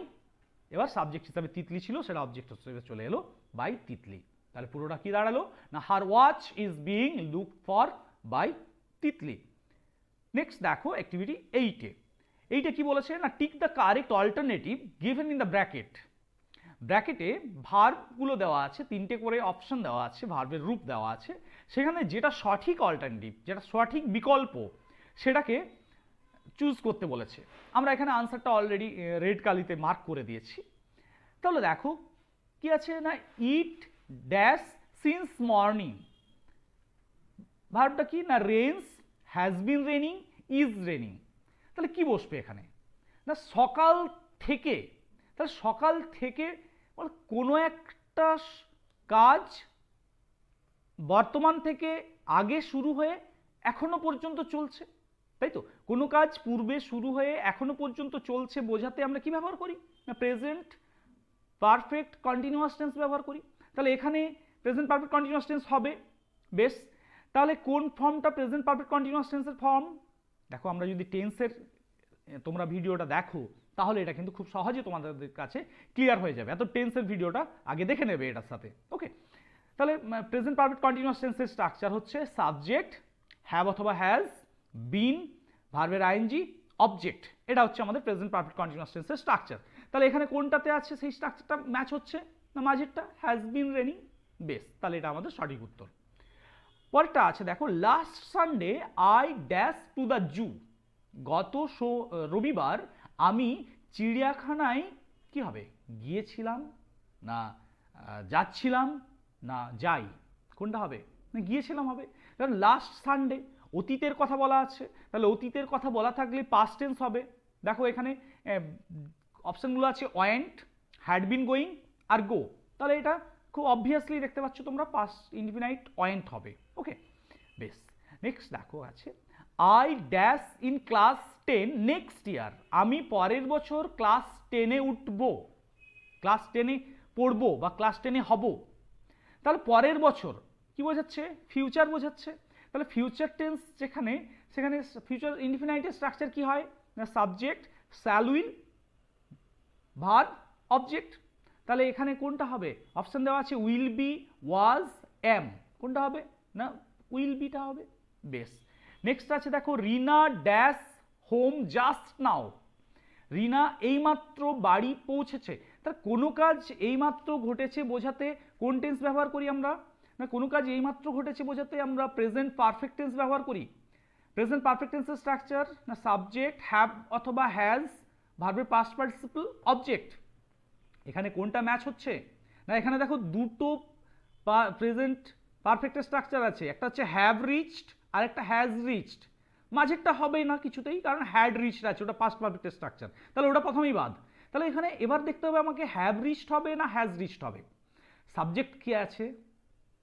এবার সাবজেক্ট হিসাবে তিতলি ছিল, সেটা অবজেক্ট হিসেবে চলে এলো বাই তিতলি। তাহলে পুরোটা কি দাঁড়ালো না, her watch is being looked for by Titli. Next দেখো অ্যাক্টিভিটি 8-এ। এইটা কি বলেছে না, tick the correct alternative given in the bracket. ব্র্যাকেটে ভার্বগুলো দেওয়া আছে, 3টে করে অপশন দেওয়া আছে, ভার্বের রূপ দেওয়া আছে, সেখানে যেটা সঠিক অল্টারনেটিভ, যেটা সঠিক বিকল্প, সেটাকে চুজ করতে বলেছে। আমরা এখানে আনসারটা অলরেডি রেড কালিতে মার্ক করে দিয়েছি। তাহলে দেখো কি আছে না, ইট ড্যাশ সিন্স মর্নিং। ভার্বটা কি না, rains, has been raining, is raining. তাহলে কি বসবে এখানে না, সকাল থেকে। তাহলে সকাল থেকে কোনো একটা কাজ বর্তমান থেকে আগে শুরু হয়ে এখনো পর্যন্ত চলছে, তাই তো? কোনো কাজ পূর্বে শুরু হয়ে এখনো পর্যন্ত চলছে বোঝাতে আমরা কি ব্যবহার করি না, প্রেজেন্ট পারফেক্ট কন্টিনিউয়াস টেন্স ব্যবহার করি। তাহলে এখানে প্রেজেন্ট পারফেক্ট কন্টিনিউয়াস টেন্স হবে। বেশ, তাহলে কোন ফর্মটা প্রেজেন্ট পারফেক্ট কন্টিনিউয়াস টেন্সের ফর্ম? দেখো আমরা যদি টেন্সের তোমরা ভিডিওটা দেখো তাহলে এটা কিন্তু খুব সহজে তোমাদের কাছে ক্লিয়ার হয়ে যাবে। এত টেন্সের ভিডিওটা আগে দেখে নেবে এটার সাথে। ওকে, তাহলে প্রেজেন্ট পারফেক্ট কন্টিনিউয়াস টেন্সের স্ট্রাকচার হচ্ছে সাবজেক্ট, হ্যাভ অথবা হ্যাজ, বিন, ভার্বের আইএনজি, অবজেক্ট। এটা হচ্ছে আমাদের প্রেজেন্ট পারফেক্ট কন্টিনিউয়াস টেন্সের স্ট্রাকচার। তাহলে এখানে কোনটাতে আছে সেই স্ট্রাকচারটা ম্যাচ হচ্ছে না, মাঝেরটা, হ্যাজ বিন রেনিং। বেশ, তাহলে এটা আমাদের সঠিক উত্তর। পরেরটা আছে দেখো, last Sunday I dash to the zoo. গত রবিবার আমি চিড়িয়াখানায় কি হবে, গিয়েছিলাম না যাচ্ছিলাম না যাই, কোনটা হবে না, গিয়েছিলাম হবে। কারণ লাস্ট সানডে অতীতের কথা বলা আছে, তাহলে অতীতের কথা বলা থাকলে পাস্ট টেন্স হবে। দেখো এখানে অপশনগুলো আছে ওয়েন্ট, হ্যাড বিন গোয়িং আর গো। তাহলে এটা খুব অবভিয়াসলি দেখতে পাচ্ছ তোমরা, পাস্ট ইনডিফিনাইট ওয়েন্ট হবে। ওকে, বেশ, নেক্সট দেখো আছে I dash in class 10 next year. আমি পরের বছর ক্লাস 10-এ উঠবো, ক্লাস 10-এ পড়বো বা ক্লাস 10-এ হব। তাহলে পরের বছর কি বোঝাচ্ছে, ফিউচার বোঝাচ্ছে। তাহলে ফিউচার টেন্স যেখানে, সেখানে ফিউচার ইনডিফিনাইটের স্ট্রাকচার কি হয় না, subject, shall will, verb, object. তাহলে এখানে কোনটা হবে, অপশন দেওয়া আছে উইল বি, ওয়াজ, এম, কোনটা হবে না, উইল বিটা হবে। বেশ, নেক্সট আছে দেখো, রিনা ড্যাশ হোম জাস্ট নাও। রিনা এইমাত্র বাড়ি পৌঁছেছে। তার কোনো কাজ এইমাত্র ঘটেছে বোঝাতে কোন টেন্স ব্যবহার করি আমরা না, কোনো কাজ এইমাত্র ঘটেছে বোঝাতে আমরা প্রেজেন্ট পারফেক্ট টেন্স ব্যবহার করি। প্রেজেন্ট পারফেক্ট টেন্সের স্ট্রাকচার না, সাবজেক্ট, হ্যাভ অথবা হ্যাজ, ভার্বের পাস্ট পার্টিসিপল, অবজেক্ট। এখানে কোনটা ম্যাচ হচ্ছে না, এখানে দেখো দুটো প্রেজেন্ট পারফেক্টের স্ট্রাকচার আছে, একটা হচ্ছে হ্যাভ রিচড আর একটা হ্যাজ রিচড। মাঝেরটা হবে না কিছুতেই, কারণ হ্যাড রিচড আছে, ওটা পাস্ট পারফেক্টের স্ট্রাকচার, তাহলে ওটা প্রথমেই বাদ। তাহলে এখানে এবার দেখতে হবে আমাকে হ্যাভ রিচড হবে না হ্যাজ রিচড হবে। সাবজেক্ট কি আছে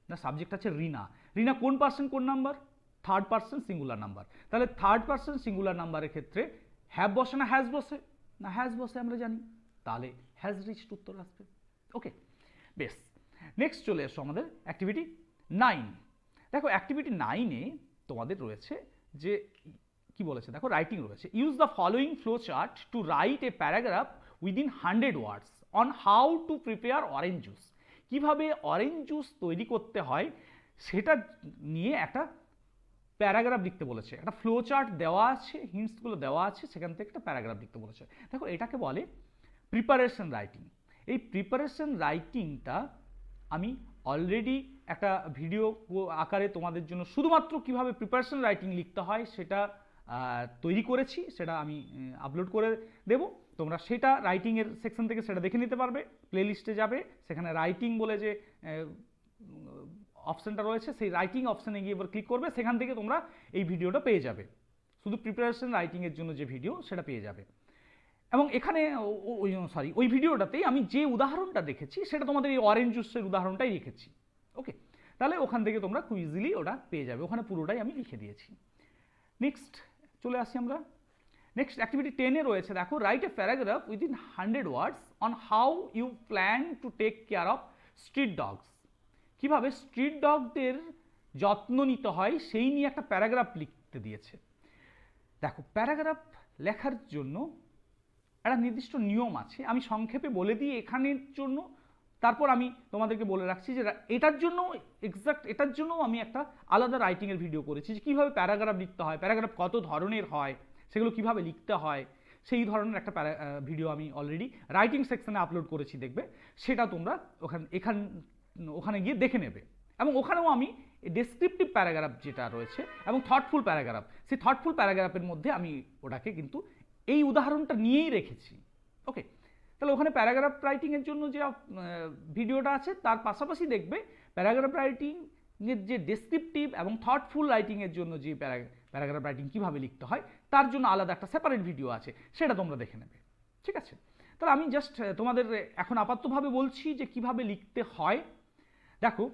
না, সাবজেক্ট আছে রিনা। রিনা কোন পার্সন কোন number, third person singular number. তাহলে থার্ড পার্সন সিঙ্গুলার নাম্বারের ক্ষেত্রে হ্যাভ বসে না হ্যাজ বসে, না হ্যাজ বসে আমরা জানি, তাহলে হ্যাজ রিচড উত্তর আসবে। ওকে, বেশ, নেক্সট চলে এসো আমাদের অ্যাক্টিভিটি 9। দেখো অ্যাক্টিভিটি 9-এ তোমাদের রয়েছে যে কি বলেছে, দেখো রাইটিং রয়েছে। Use the following flow chart to write a paragraph within 100 words on how to prepare orange juice. কীভাবে অরেঞ্জ জুস তৈরি করতে হয় সেটা নিয়ে একটা প্যারাগ্রাফ লিখতে বলেছে। একটা ফ্লো চার্ট দেওয়া আছে, হিন্টসগুলো দেওয়া আছে, সেখান থেকে একটা প্যারাগ্রাফ লিখতে বলেছে। দেখো এটাকে বলে প্রিপারেশন রাইটিং। এই প্রিপারেশন রাইটিংটা আমি অলরেডি একটা ভিডিও আকারে তোমাদের জন্য শুধুমাত্র কিভাবে প্রিপারেশন রাইটিং লিখতে হয় সেটা তৈরি করেছি, সেটা আমি আপলোড করে দেব। তোমরা সেটা রাইটিংয়ের সেকশন থেকে সেটা দেখে নিতে পারবে, প্লেলিস্টে যাবে, সেখানে রাইটিং বলে যে অপশানটা রয়েছে, সেই রাইটিং অপশানে গিয়ে এবার ক্লিক করবে, সেখান থেকে তোমরা এই ভিডিওটা পেয়ে যাবে, শুধু প্রিপারেশন রাইটিংয়ের জন্য যে ভিডিও সেটা পেয়ে যাবে। এবং এখানে ওই ভিডিওটাতেই আমি যে উদাহরণটা দেখেছি সেটা তোমাদের এই অরেঞ্জ জুসের উদাহরণটাই রেখেছি। ওকে, তাহলে ওখান থেকে তোমরা খুব ইজিলি ওটা পেয়ে যাবে, ওখানে পুরোটাই আমি লিখে দিয়েছি। নেক্সট চলে আসি আমরা, নেক্সট অ্যাক্টিভিটি 10-এ রয়েছে। দেখো write a paragraph within 100 words on how you plan to take care of street dogs. কীভাবে স্ট্রিট ডগদের যত্ন নিতে হয় সেই নিয়ে একটা প্যারাগ্রাফ লিখতে দিয়েছে। দেখো প্যারাগ্রাফ লেখার জন্য একটা নির্দিষ্ট নিয়ম আছে, আমি সংক্ষেপে বলে দিই এখানের জন্য, তারপর আমি তোমাদেরকে বলে রাখছি যে এটার জন্য এক্সাক্ট এটার জন্য আমি একটা আলাদা রাইটিংয়ের ভিডিও করেছি যে কীভাবে প্যারাগ্রাফ লিখতে হয়, প্যারাগ্রাফ কত ধরনের হয়, সেগুলো কীভাবে লিখতে হয়, সেই ধরনের একটা ভিডিও আমি অলরেডি রাইটিং সেকশনে আপলোড করেছি, দেখবে সেটা তোমরা ওখানে গিয়ে দেখে নেবে। এবং ওখানেও আমি ডেসক্রিপটিভ প্যারাগ্রাফ যেটা রয়েছে এবং থটফুল প্যারাগ্রাফ, সেই থটফুল প্যারাগ্রাফের মধ্যে আমি ওটাকে কিন্তু এই উদাহরণটা নিয়েই রেখেছি। ওকে, তাহলে ওখানে প্যারাগ্রাফ রাইটিংয়ের জন্য যে ভিডিওটা আছে তার পাশাপাশি দেখবে প্যারাগ্রাফ রাইটিংয়ের যে ডেসক্রিপটিভ এবং থটফুল রাইটিংয়ের জন্য যে প্যারাগ্রাফ রাইটিং কীভাবে লিখতে হয় তার জন্য আলাদা একটা সেপারেট ভিডিও আছে, সেটা তোমরা দেখে নেবে। ঠিক আছে, তাহলে আমি জাস্ট তোমাদের এখন আপাততভাবে বলছি যে কিভাবে লিখতে হয়। দেখো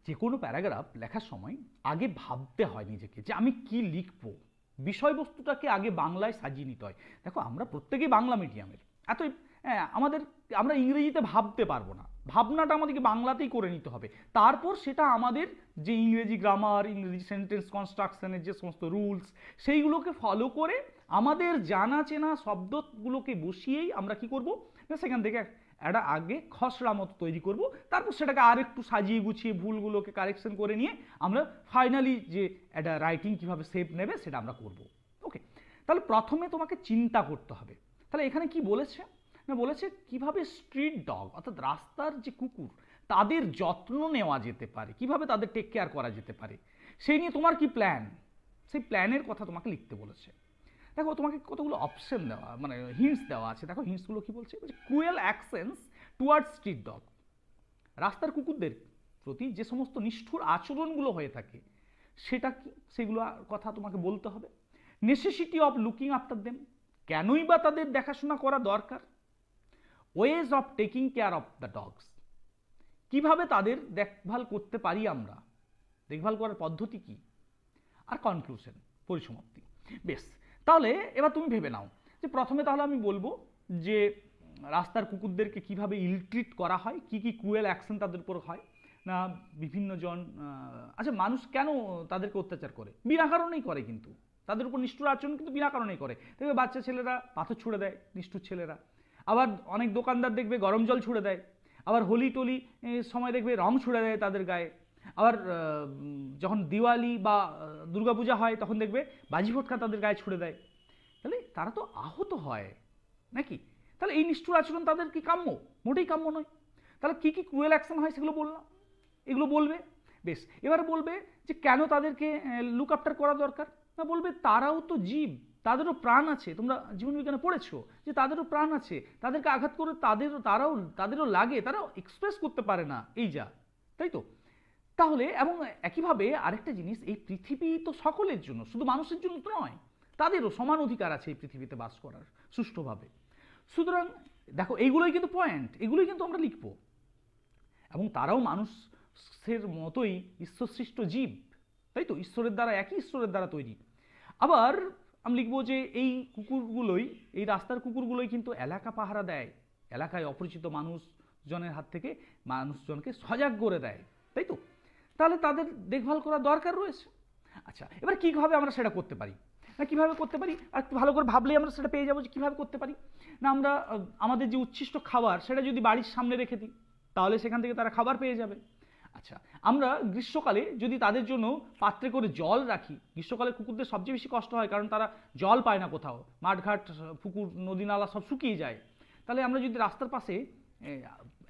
যে কোনো প্যারাগ্রাফ লেখার সময় আগে ভাবতে হয় নিজেকে যে আমি কি লিখব, বিষয়বস্তুটাকে আগে বাংলায় সাজিয়ে নিতে হয়। দেখো আমরা প্রত্যেকেই বাংলা মিডিয়ামের, আমরা ইংরেজিতে ভাবতে পারবো না, ভাবনাটা আমাদেরকে বাংলাতেই করে নিতে হবে। তারপর সেটা আমাদের যে ইংরেজি গ্রামার, ইংরেজি সেন্টেন্স কনস্ট্রাকশনের যে সমস্ত রুলস, সেইগুলোকে ফলো করে আমাদের জানা চেনা শব্দগুলোকে বসিয়েই আমরা কি করব না, সেখান থেকে একটা আগে খসড়া মতো তৈরি করব, তারপর সেটাকে আর একটু সাজিয়ে গুছিয়ে ভুলগুলোকে কারেকশন করে নিয়ে আমরা ফাইনালি যে একটা রাইটিং কীভাবে শেপ নেবে সেটা আমরা করব। ওকে, তাহলে প্রথমে তোমাকে চিন্তা করতে হবে। তাহলে এখানে কি বলেছে না, বলেছে কিভাবে স্ট্রিট ডগ অর্থাৎ রাস্তার যে কুকুর তাদের যত্ন নেওয়া যেতে পারে, কিভাবে তাদের টেক কেয়ার করা যেতে পারে, সেই নিয়ে তোমার কি প্ল্যান, সেই প্ল্যানের কথা তোমাকে লিখতে বলেছে। দেখো তোমাকে কতগুলো অপশন দেওয়া মানে হিন্টস দেওয়া আছে। দেখো হিন্টসগুলো কি বলছে, cruel actions towards street dog, রাস্তার কুকুরদের প্রতি যে সমস্ত নিষ্ঠুর আচরণগুলো হয়ে থাকে সেটা কি, সেগুলো কথা তোমাকে বলতে হবে। Necessity of looking after them, কেনই বা তাদের দেখাশোনা করা দরকার। Ways of taking care of the dogs, কিভাবে তাদের দেখভাল করতে পারি আমরা, দেখভাল করার পদ্ধতি কি। আর কনক্লুশন, পরিসমাপ্তি। বেশ, তাহলে এবার তুমি ভেবে নাও যে প্রথমে তাহলে আমি বলবো যে রাস্তার কুকুরদেরকে কিভাবে ইল ট্রিট করা হয়, কি কি ক্রুয়েল অ্যাকশন তাদের উপর হয় না, বিভিন্ন জন আচ্ছা মানুষ কেন তাদেরকে অত্যাচার করে, বিনা কারণেই করে, কিন্তু তাদের উপর নিষ্ঠুর আচরণ কিন্তু বিনা কারণেই করে। দেখবে বাচ্চা ছেলেরা পাথর ছুঁড়ে দেয়, নিষ্ঠুর ছেলেরা। আবার অনেক দোকানদার দেখবে গরম জল ছুঁড়ে দেয়। আবার হোলি টোলি সময় দেখবে রং ছুঁড়ে দেয় তাদের গায়ে। আবার যখন দিওয়ালি বা দুর্গাপূজা হয় তখন দেখবে বাজি ফটকা তাদের গায়ে ছুঁড়ে দেয়। তাহলে তারা তো আহত হয় নাকি, তাহলে এই নিষ্ঠুর আচরণ তাদের কি কাম্য? মোটেই কাম্য নয়। তাহলে কি কি ক্রুয়েল অ্যাকশন হয় সেগুলো বললাম, এগুলো বলবে। বেশ, এবার বলবে যে কেন তাদেরকে লুক আফটার করা দরকার, না বলবে তারাও তো জীব, তাদেরও প্রাণ আছে। তোমরা জীবনবিজ্ঞানে পড়েছো যে তাদেরও প্রাণ আছে, তাদেরকে আঘাত করে তাদেরও লাগে, তারাও এক্সপ্রেস করতে পারে না, এই যা, তাই তো। তাহলে এবং একইভাবে আরেকটা জিনিস, এই পৃথিবী তো সকলের জন্য, শুধু মানুষের জন্য তো নয়, তাদেরও সমান অধিকার আছে এই পৃথিবীতে বাস করার সুষ্ঠুভাবে। সুতরাং দেখো এইগুলোই কিন্তু পয়েন্ট, এগুলোই কিন্তু আমরা লিখব। এবং তারাও মানুষের মতোই ঈশ্বর সৃষ্ট জীব, তাই তো, ঈশ্বরের দ্বারা, একই ঈশ্বরের দ্বারা তৈরি। আবার আমি লিখবো যে এই কুকুরগুলোই, এই রাস্তার কুকুরগুলোই কিন্তু এলাকা পাহারা দেয়, এলাকায় অপরিচিত মানুষজনের হাত থেকে মানুষজনকে সজাগ করে দেয়, তাই তো। তাহলে তাদের দেখভাল করা দরকার রয়েছে। আচ্ছা, এবার কীভাবে আমরা সেটা করতে পারি, না কীভাবে করতে পারি, আর একটু ভালো করে ভাবলেই আমরা সেটা পেয়ে যাবো যে কীভাবে করতে পারি। না আমরা আমাদের যে উচ্ছিষ্ট খাবার সেটা যদি বাড়ির সামনে রেখে দিই, তাহলে সেখান থেকে তারা খাবার পেয়ে যাবে। আচ্ছা, আমরা গ্রীষ্মকালে যদি তাদের জন্য পাত্রে করে জল রাখি, গ্রীষ্মকালে কুকুরদের সবচেয়ে বেশি কষ্ট হয়, কারণ তারা জল পায় না কোথাও, মাঠঘাট, পুকুর, নদী নালা সব শুকিয়ে যায়। তাহলে আমরা যদি রাস্তার পাশে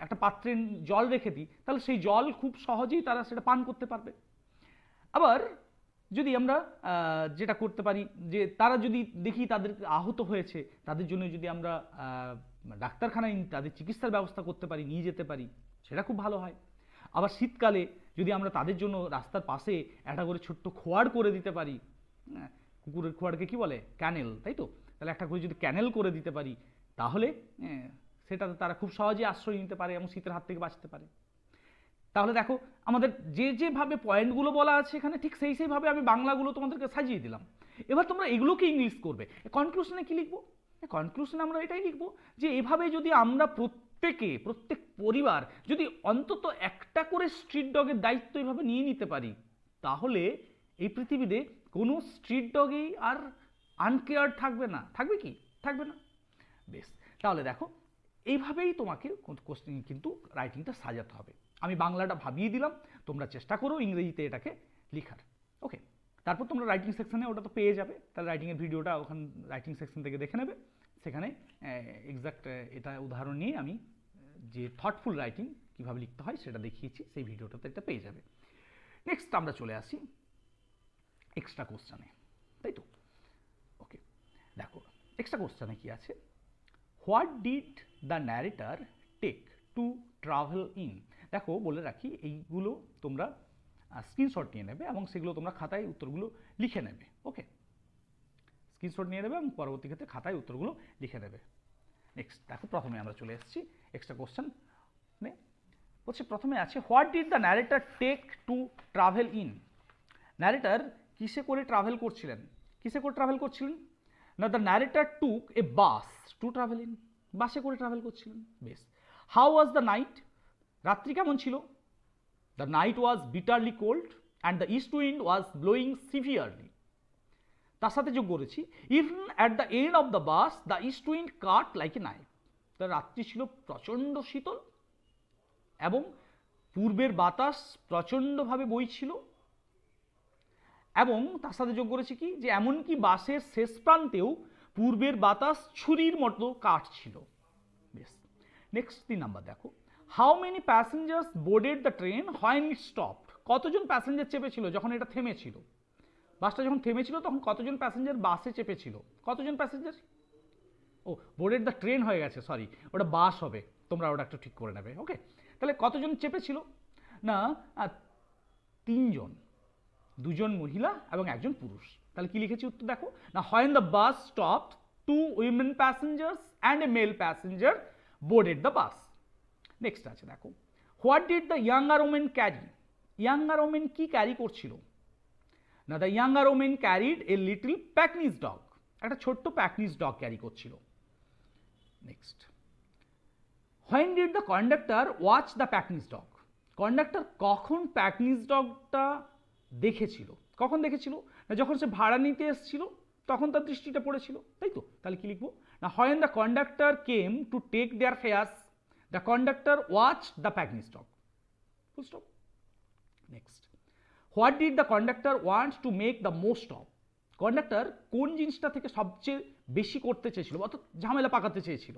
একটা পাত্রে জল রেখে দিই, তাহলে সেই জল খুব সহজেই তারা সেটা পান করতে পারবে। আবার যদি আমরা যেটা করতে পারি, যে তারা যদি দেখি তাদের আহত হয়েছে, তাদের জন্য যদি আমরা ডাক্তারখানায় তাদের চিকিৎসার ব্যবস্থা করতে পারি, নিয়ে যেতে পারি, সেটা খুব ভালো হয়। আবার শীতকালে যদি আমরা তাদের জন্য রাস্তার পাশে একটা করে ছোট্ট খোয়াড় করে দিতে পারি, কুকুরের খোয়াড়কে কি বলে, ক্যানেল, তাই তো, তাহলে একটা করে যদি ক্যানেল করে দিতে পারি, তাহলে সেটাতে তারা খুব সহজেই আশ্রয় নিতে পারে এবং শীতের হাত থেকে বাঁচতে পারে। তাহলে দেখো আমাদের যেভাবে পয়েন্টগুলো বলা আছে এখানে, ঠিক সেইভাবে আমি বাংলাগুলো তোমাদেরকে সাজিয়ে দিলাম। এবার তোমরা এগুলোকে ইংলিশ করবে। কনক্লুশনে কি লিখবো? কনক্লুশনে আমরা এটাই লিখবো যে এভাবে যদি আমরা প্রত্যেক পরিবার যদি অন্তত একটা করে স্ট্রিট ডগের দায়িত্ব এভাবে নিয়ে নিতে পারি, তাহলে এই পৃথিবীতে কোনো স্ট্রিট ডগই আর আনকেয়ার্ড থাকবে না। থাকবে কি? থাকবে না। বেশ, তাহলে দেখো এইভাবেই তোমাকে কোশ্চেন কিন্তু রাইটিংটা সাজাতে হবে। আমি বাংলাটা ভাবিয়ে দিলাম, তোমরা চেষ্টা করো ইংরেজিতে এটাকে লেখার। ওকে, তারপর তোমরা রাইটিং সেকশনে ওটা তো পেয়ে যাবে, তাহলে রাইটিংয়ের ভিডিওটা ওখানে রাইটিং সেকশন থেকে দেখে নেবে। সেখানে এক্সাক্ট এটা উদাহরণ নিয়ে আমি যে থটফুল রাইটিং কীভাবে লিখতে হয় সেটা দেখিয়েছি, সেই ভিডিওটাতে এটা পেয়ে যাবে। নেক্সট আমরা চলে আসি এক্সট্রা কোশ্চেনে, তাই তো। ওকে, দেখো এক্সট্রা কোশ্চেনে কি আছে, what did the narrator take to travel in. দেখো বলে রাখি, এইগুলো তোমরা স্ক্রিনশট নিয়ে নেবে এবং সেগুলো তোমরা খাতায় উত্তরগুলো লিখে নেবে। ওকে, স্ক্রিনশট নিয়ে নেবে এবং পরবর্তী ক্ষেত্রে খাতায় উত্তরগুলো লিখে নেবে। নেক্সট দেখো, প্রথমে আমরা চলে এসেছি এক্সট্রা কোশ্চেন। বলছে প্রথমে আছে, what did the narrator take to travel in. Narrator কিসে করে ট্রাভেল করছিলেন? কিসে করে ট্রাভেল করছিলেন? না, the narrator took a bus to travel in. বাসে করে ট্রাভেল করছিলেন। বেশ, হাউ ওয়াজ দ্য নাইট। রাত্রি কেমন ছিল? The night was bitterly cold and the east wind was blowing severely. তার সাথে যোগ করেছি, even at the end of the bus the east wind cut like a knife. তার রাত্রি ছিল প্রচণ্ড শীতল এবং পূর্বের বাতাস প্রচণ্ডভাবে বইছিল, এবং তার সাথে যোগ করেছি কি, যে এমনকি বাসের শেষ প্রান্তেও পূর্বের বাতাস ছুরির মতো কাটছিল। বেশ, নেক্সট 3 নাম্বার দেখো, how many passengers boarded the train when it stopped. কতজন প্যাসেঞ্জার চেপেছিল যখন এটা থেমেছিল? বাসটা যখন থেমেছিল তখন কতজন প্যাসেঞ্জার বাসে চেপেছিল? কতজন প্যাসেঞ্জার? ও, বোর্ডেড দ্য ট্রেন হয়ে গেছে, সরি, ওটা বাস হবে, তোমরা ওটা একটু ঠিক করে নেবে। ওকে, তাহলে কতজন চেপেছিল? না, 3 জন, 2 জন মহিলা এবং 1 জন পুরুষ। তাহলে কি লিখেছি উত্তর দেখো, না, when the bus stopped 2 women passengers and a male passenger boarded the bus. Next আছে দেখো, what did the younger woman carry. Younger woman কি ক্যারি করছিল? না, the younger woman carried a little Pekingese dog. একটা ছোট্ট প্যাকনিজ ডগ ক্যারি করছিল। Next, when did the conductor watch the Pekingese dog. Conductor কখন প্যাকনিজ ডগটা দেখেছিল? কখন দেখেছিল? না, যখন সে ভাড়া নিতে এসেছিল তখন তার দৃষ্টিটা পড়েছিল, তাই তো। তাহলে কি লিখবো? না, when the conductor came to take their fares the conductor watch the Pekingese dog. Full stop. Next, what did the conductor want to make the most of. Conductor কোন জিনিসটা থেকে সবচেয়ে বেশি করতে চেয়েছিল, অর্থাৎ ঝামেলা পাকাতে চেয়েছিল?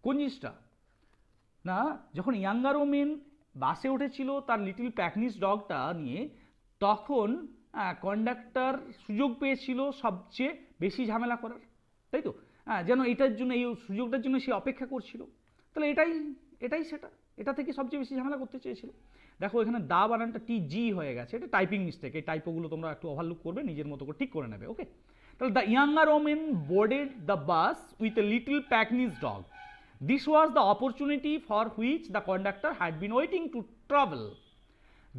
কোন জিনিসটা? না, যখন ইয়াঙ্গার ওমেন বাসে উঠেছিল তার লিটল প্যাকনিজ ডগটা নিয়ে, তখন কন্ডাক্টর সুযোগ পেয়েছিল সবচেয়ে বেশি ঝামেলা করার, তাই তো। যেন এটার জন্য, এই সুযোগটার জন্য সে অপেক্ষা করছিল। তাহলে এটাই সেটা, এটা থেকে সবচেয়ে বেশি ঝামেলা করতে চেয়েছিল। দেখো এখানে দা বানানটা টি জি হয়ে গেছে, এটা টাইপিং মিস্টেক, এই টাইপোগুলো তোমরা একটু ওভারলুক করবে, নিজের মতো করে ঠিক করে নেবে। ওকে, তাহলে the younger woman boarded the bus with a little Pekingese dog. This was the opportunity for which the conductor had been waiting to travel.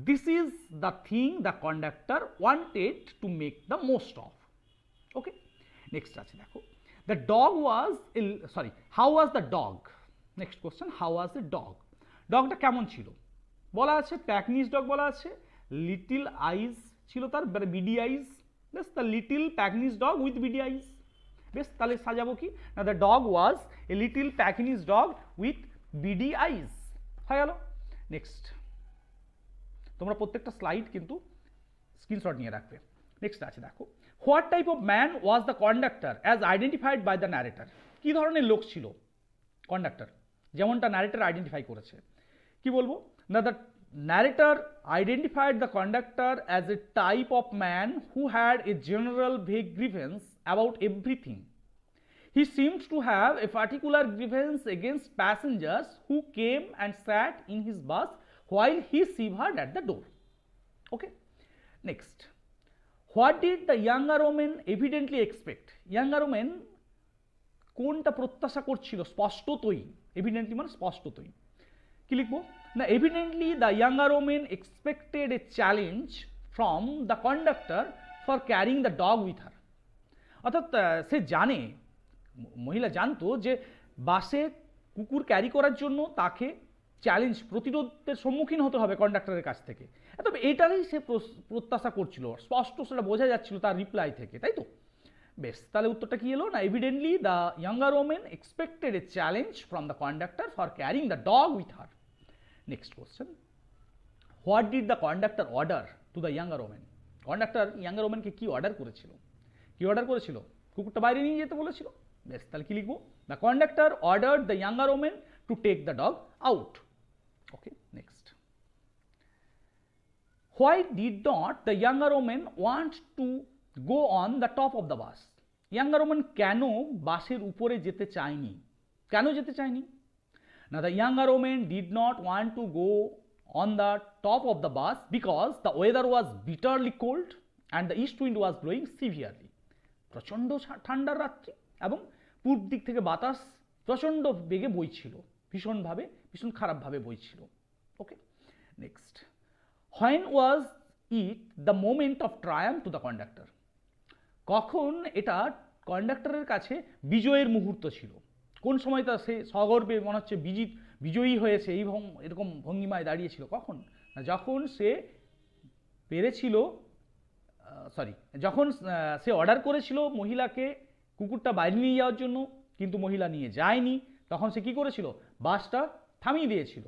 This is the thing the conductor wanted to make the most of. Okay, next আছে দেখো, the dog was sorry, how was the dog? Next question, how was the dog? ডগটা কেমন ছিল বলা আছে, প্যাকনিজ ডগ বলা আছে, লিটল আইজ ছিল তার, বিডি আইজ, বেশ, the little Pekingese dog with beady eyes. বেশ, তাহলে সাজাবো কি না, the dog was a little Pekingese dog with beady eyes, হয়ে গেল। নেক্সট, তোমরা প্রত্যেকটা স্লাইড কিন্তু স্ক্রিনশট নিয়ে রাখবে। নেক্সট আছে দেখো, what type of man was the conductor as identified by the narrator. কী ধরনের লোক ছিল কন্ডাক্টর, যেমনটা ন্যারেটার আইডেন্টিফাই করেছে। কি বলবো না, the narrator identified the conductor as a type of man who had a general vague grievance about everything. He seemed to have a particular grievance against passengers who came and sat in his bus while he shivered at the door. Okay, next, what did the younger woman evidently expect? Younger woman কোনটা প্রত্যাশা করছিল স্পষ্টতই, এভিডেন্টলি মানে স্পষ্টতই। কি লিখবো না, evidently the younger woman expected a challenge from the conductor for carrying the dog with হার। অর্থাৎ সে জানে, মহিলা জানতো যে বাসে কুকুর ক্যারি করার জন্য তাকে চ্যালেঞ্জ, প্রতিরোধের সম্মুখীন হতে হবে কন্ডাক্টরের কাছ থেকে। তবে এটারই সে প্রত্যাশা করছিল, স্পষ্ট সেটা বোঝা যাচ্ছিল তার রিপ্লাই থেকে, তাই তো? বেশ, তাহলে উত্তরটা কি এলো না, evidently the younger woman expected a challenge from the conductor for carrying the dog with her. Next question, what did the conductor order to the younger woman. Conductor younger ওমেনকে কি অর্ডার করেছিল? কি অর্ডার করেছিল? কুকুরটা বাইরে নিয়ে যেতে বলেছিল। বেশ, তাহলে কি লিখবো, the conductor ordered the younger women to take the dog out. Okay, next, why did not the younger woman want to go on the top of the bus? Younger woman কেন বাসের উপরে যেতে চায়নি? কেন যেতে চায়নি? Now the younger woman did not want to go on the top of the bus because the weather was bitterly cold and the east wind was blowing severely. প্রচণ্ড ঠান্ডার রাত্রি এবং পূর্ব দিক থেকে বাতাস প্রচণ্ড বেগে বইছিল, ভীষণ খারাপভাবে বইছিল। Okay, next, when was it the moment of triumph to the conductor. কখন এটা কন্ডাক্টরের কাছে বিজয়ের মুহূর্ত ছিল? কোন সময় তা সে সগর্বে মনে হচ্ছে বিজয়ী হয়েছে, এরকম ভঙ্গিমায় দাঁড়িয়েছিল? কখন? যখন সে পেরেছিল, যখন সে অর্ডার করেছিল মহিলাকে কুকুরটা বাইরে নিয়ে যাওয়ার জন্য, কিন্তু মহিলা নিয়ে যায়নি, তখন সে কি করেছিল? বাসটা থামিয়ে দিয়েছিল।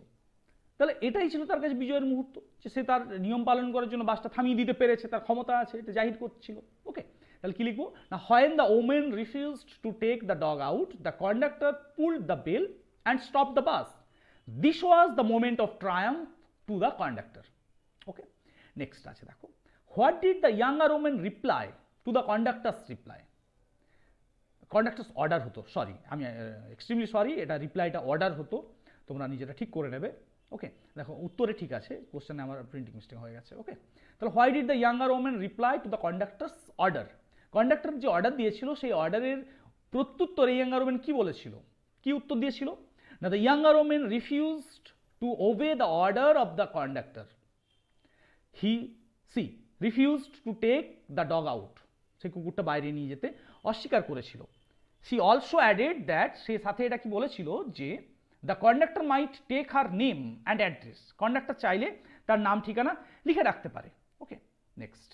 তাহলে এটাই ছিল তার কাছে বিজয়ের মুহূর্ত, যে সে তার নিয়ম পালন করার জন্য বাসটা থামিয়ে দিতে পেরেছে, তার ক্ষমতা আছে, এটা জাহির করছিল। ওকে, তাহলে কি লিখবো না, when the women refused to take the dog out the conductor pulled the bell and stop the bus. This was the moment of triumph to the conductor. Okay, next আছে দেখো, what did the younger women reply to the conductor's reply. Conductor's order হতো, সরি, আমি এক্সট্রিমলি সরি, এটা রিপ্লাইটা অর্ডার হতো, তোমরা নিজেরা ঠিক করে নেবে। ওকে, দেখো উত্তরে ঠিক আছে, কোশ্চেনে আমার প্রিন্টিং মিস্টেক হয়ে গেছে। ওকে, তাহলে why did the younger women reply to the conductor's order. Conductor যে অর্ডার দিয়েছিল সেই অর্ডারের প্রত্যুত্তরে ইয়াঙ্গার ওমেন কি বলেছিল, কি উত্তর দিয়েছিল না, the younger woman refused to obey the order of the conductor. She refused to take the dog out, সে কুকুরটা বাইরে নিয়ে যেতে অস্বীকার করেছিল। সি অলসো অ্যাডেড দ্যাট, সে সাথে এটা কি বলেছিল যে the conductor might take her name and address, conductor চাইলে তার নাম ঠিকানা লিখে রাখতে পারে। Okay, next,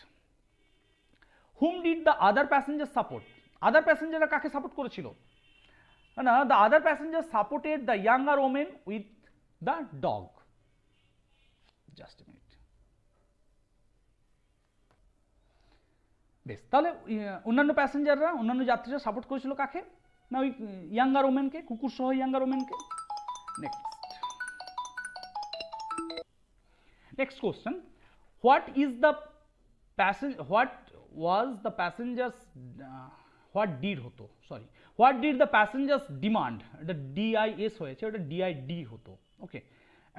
whom did the other passenger support. Other প্যাসেঞ্জাররা কাকে সাপোর্ট করেছিল না, the other passenger supported the younger women with the dog. Just a minute. বেশ, তাহলে অন্যান্য প্যাসেঞ্জাররা, অন্যান্য যাত্রীরা সাপোর্ট করেছিল কাকে না, ওই ইয়াঙ্গার ওমেনকে, কুকুর সহ ইয়াঙ্গার ওমেনকে। Next question, what did the passengers demand, এটা ডিআইএস হয়েছে, ওটা ডিআইডি হতো। ওকে,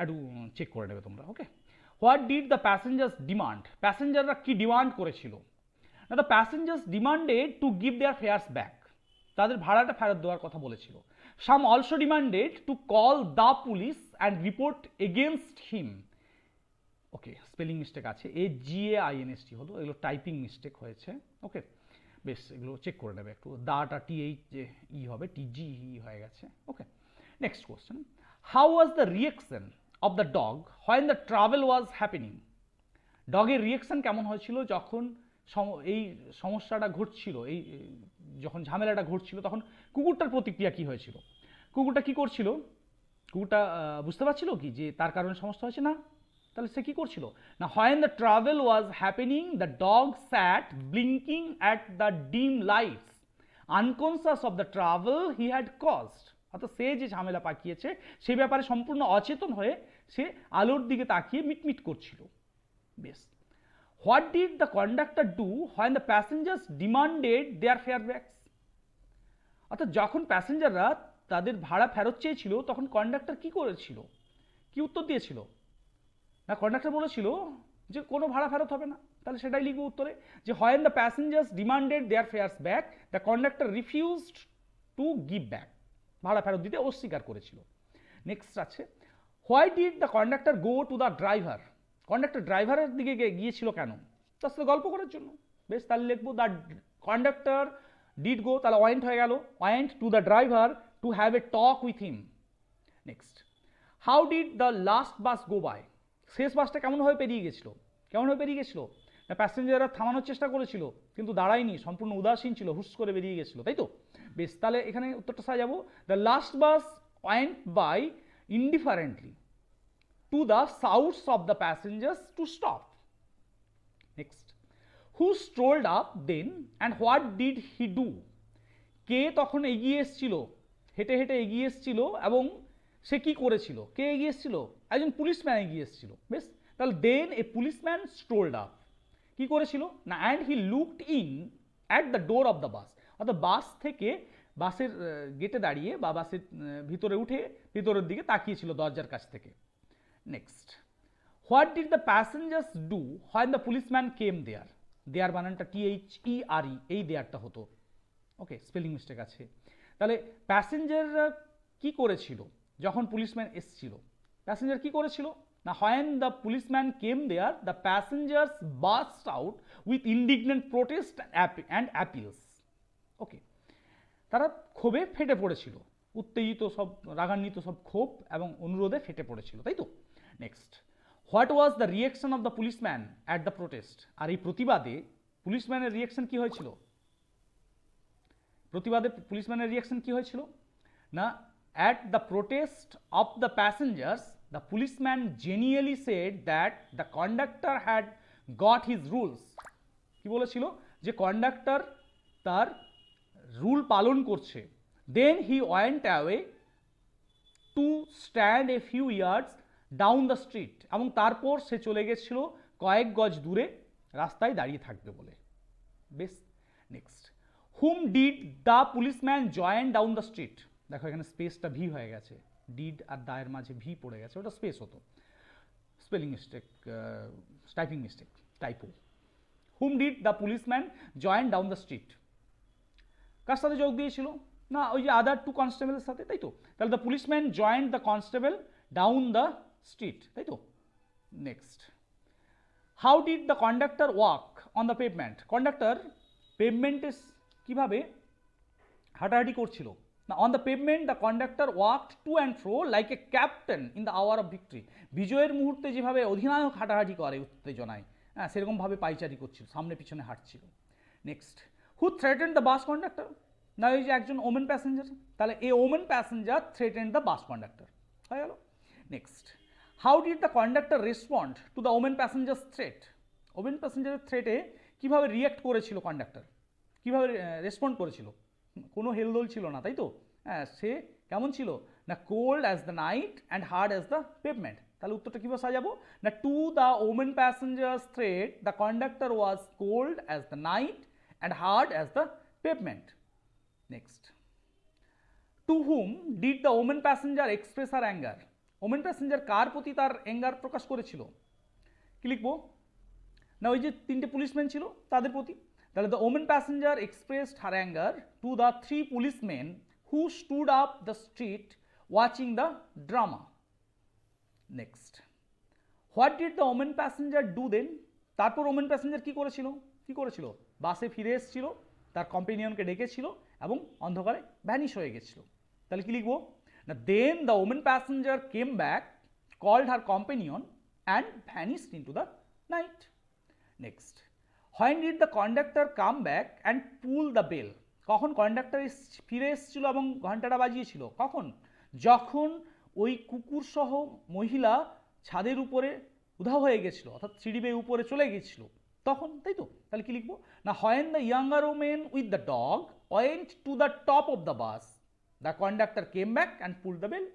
একটু চেক করে নেবে তোমরা। Okay, what did the passengers demand, প্যাসেঞ্জাররা কি ডিমান্ড করেছিল? না, the passengers demanded to give their fares back, তাদের ভাড়াটা ফেরত দেওয়ার কথা বলেছিল। Some also demanded to call the police and report against him. Okay, spelling mistake আছে, AGAINST হলো, এগুলো টাইপিং মিস্টেক হয়েছে। ওকে, বেশ, এগুলো চেক করে নেবে একটু, দাটা TH যে ই হবে TGE হয়ে গেছে। Okay, next question, how was the reaction of the dog when the travel was happening? ডগের রিয়েকশন কেমন হয়েছিল যখন এই সমস্যাটা ঘটছিল, এই যখন ঝামেলাটা ঘটছিল, তখন কুকুরটার প্রতিক্রিয়া কি হয়েছিল? কুকুরটা কি করছিল? কুকুরটা বুঝতে পারছিল কি যে তার কারণে সমস্যা হয়েছে না? তাহলে সে কি করছিল না, when the travel was happening the dog sat blinking at the dim lights unconscious of the trouble he had caused. অর্থাৎ সে যে ঝামেলা পাকিয়েছে সে ব্যাপারে সম্পূর্ণ অচেতন হয়ে সে আলোর দিকে তাকিয়ে মিটমিট করছিল। বেশ, what did the conductor do when the passengers demanded their fare backs? অর্থাৎ যখন প্যাসেঞ্জাররা তাদের ভাড়া ফেরত চেয়েছিল তখন কন্ডাক্টর কি করেছিল, কি উত্তর দিয়েছিল? না, কন্ডাক্টর বলেছিল যে কোনো ভাড়া ফেরত হবে না। তাহলে সেটাই লিখবো উত্তরে, যে when the passengers demanded their fares back the conductor refused to give back, ভাড়া ফেরত দিতে অস্বীকার করেছিল। নেক্সট আছে, why did the conductor go to the driver? Conductor ড্রাইভারের দিকে গিয়েছিল কেন? তার সাথে গল্প করার জন্য। বেশ, তাহলে লিখবো দ্য কন্ডাক্টর ডিড গো, তাহলে ওয়েন্ট হয়ে গেল, went to the driver to have a talk with him. Next, how did the last bus go by? শেষ বাসটা কেমনভাবে পেরিয়ে গেছিল? কেমনভাবে পেরিয়ে গেছিল? না, প্যাসেঞ্জাররা থামানোর চেষ্টা করেছিল কিন্তু দাঁড়ায়নি, সম্পূর্ণ উদাসীন ছিল, হুস করে বেরিয়ে গেছিল, তাই তো? বেশ, তাহলে এখানে উত্তরটা সাজাবো, the last bus went by indifferently to the shouts of the passengers to stop. Next, who strolled up then and what did he do? কে তখন এগিয়ে এসেছিল, হেঁটে হেঁটে এগিয়ে এসেছিল এবং সে কি করেছিল? কে এগিয়ে এসেছিল? একজন পুলিশম্যান এগিয়ে এসেছিল। বেশ, তাহলে দেন এ পুলিশম্যান স্ট্রোলড আপ, কি করেছিল না, and he looked in at the door of the বাস, অর্থাৎ বাস থেকে, বাসের গেটে দাঁড়িয়ে বা বাসের ভিতরে উঠে ভিতরের দিকে তাকিয়েছিল দরজার কাছ থেকে। Next, what did the passengers do when the policeman came there? There বানানটা THERE, এই দেয়ারটা হতো। ওকে, স্পেলিং মিস্টেক আছে। তাহলে প্যাসেঞ্জাররা কি করেছিল যখন পুলিশম্যান এসেছিল? প্যাসেঞ্জার কি করেছিল না, when the policeman came there the passengers burst out with indignant protest and appeals. Okay, তারা ক্ষোভে ফেটে পড়েছিল, উত্তেজিত সব, রাগান্বিত সব ক্ষোভ এবং অনুরোধে ফেটে পড়েছিল, তাই তো? Next, what was the reaction of the policeman at the protest? আর এই প্রতিবাদে পুলিশম্যানের রিয়েকশন কি হয়েছিল? প্রতিবাদে পুলিশম্যানের রিয়েকশন কি হয়েছিল না, at the protest of the passengers the policeman genially said that the conductor had got his rules. কি বলেছিল? যে কন্ডাক্টর তার রুল পালন করছে। then he went away to stand a few yards down the street, এবং তারপর সে চলে গেছিল কয়েক গজ দূরে রাস্তায় দাঁড়িয়ে থাকবে বলে। বেশ, next, whom did the policeman join down the street? দেখো এখানে স্পেসটা ভি হয়ে গেছে, ডিড আর দায়ের মাঝে ভি পড়ে গেছে, ওটা স্পেস হতো, spelling mistake, typing mistake, typo. Whom did the policeman join down the street? কার সাথে যোগ দিয়েছিল না, ওই যে আদার টু কনস্টেবলের সাথে, তাই তো? তাহলে the policeman join the constable down the street, তাই তো? Next, how did the conductor walk on the pavement? Conductor পেভমেন্টে কিভাবে হাঁটাহাঁটি করছিল না, on the pavement the conductor walked to and fro like a captain in the hour of victory. বিজয়ের মুহূর্তে যেভাবে অধিনায়ক হাঁটাহাঁটি করে উত্তেজনায়, হ্যাঁ, সেরকমভাবে পাইচারি করছিল, সামনে পিছনে হাঁটছিল। Next, who threatened the bus conductor? না, ওই যে একজন ওমেন প্যাসেঞ্জার, তাহলে a woman passenger threatened the bus conductor, হয়ে গেল। Next, how did the conductor respond to the woman passenger threat? Woman প্যাসেঞ্জারের থ্রেটে কীভাবে রিয়্যাক্ট করেছিল কন্ডাক্টর, কীভাবে রেসপন্ড করেছিল? কোনো হেলদোল ছিল না, তাই তো? হ্যাঁ, সে কেমন ছিল না, cold as the night and hard as the pavement. তাহলে উত্তরটা কীভাবে সাজাবো না, to the woman passengers threat the conductor was cold as the night and hard as the pavement. Next, to whom did the woman passenger express her anger? Woman passenger কার প্রতি তার অ্যাঙ্গার প্রকাশ করেছিল? কি লিখবো? না ওই যে তিনটে পুলিশম্যান ছিল তাদের প্রতি। তাহলে the woman passenger expressed her anger to the 3 policemen who stood up the street watching the drama. Next, what did the woman passenger do then? তারপর ওমেন প্যাসেঞ্জার কি করেছিল? বাসে ফিরে এসেছিল, তার কম্পেনিয়নকে ডেকেছিল এবং অন্ধকারে ভ্যানিশ হয়ে গেছিল। তাহলে কি লিখবো? না then the woman passenger came back, called her companion and vanished into the night. Next, when did the conductor come back and pull the bell? কখন কন্ডাক্টর ফিরে এসেছিল এবং ঘন্টাটা বাজিয়েছিল? কখন? যখন ওই কুকুর সহ মহিলা ছাদের উপরে উধাও হয়ে গেছিল, অর্থাৎ সিঁড়ি বেয়ে উপরে চলে গেছিল তখন, তাই তো? তাহলে কি লিখবো? না when the younger women with the dog went to the top of the bus, the conductor came back and pull the bell.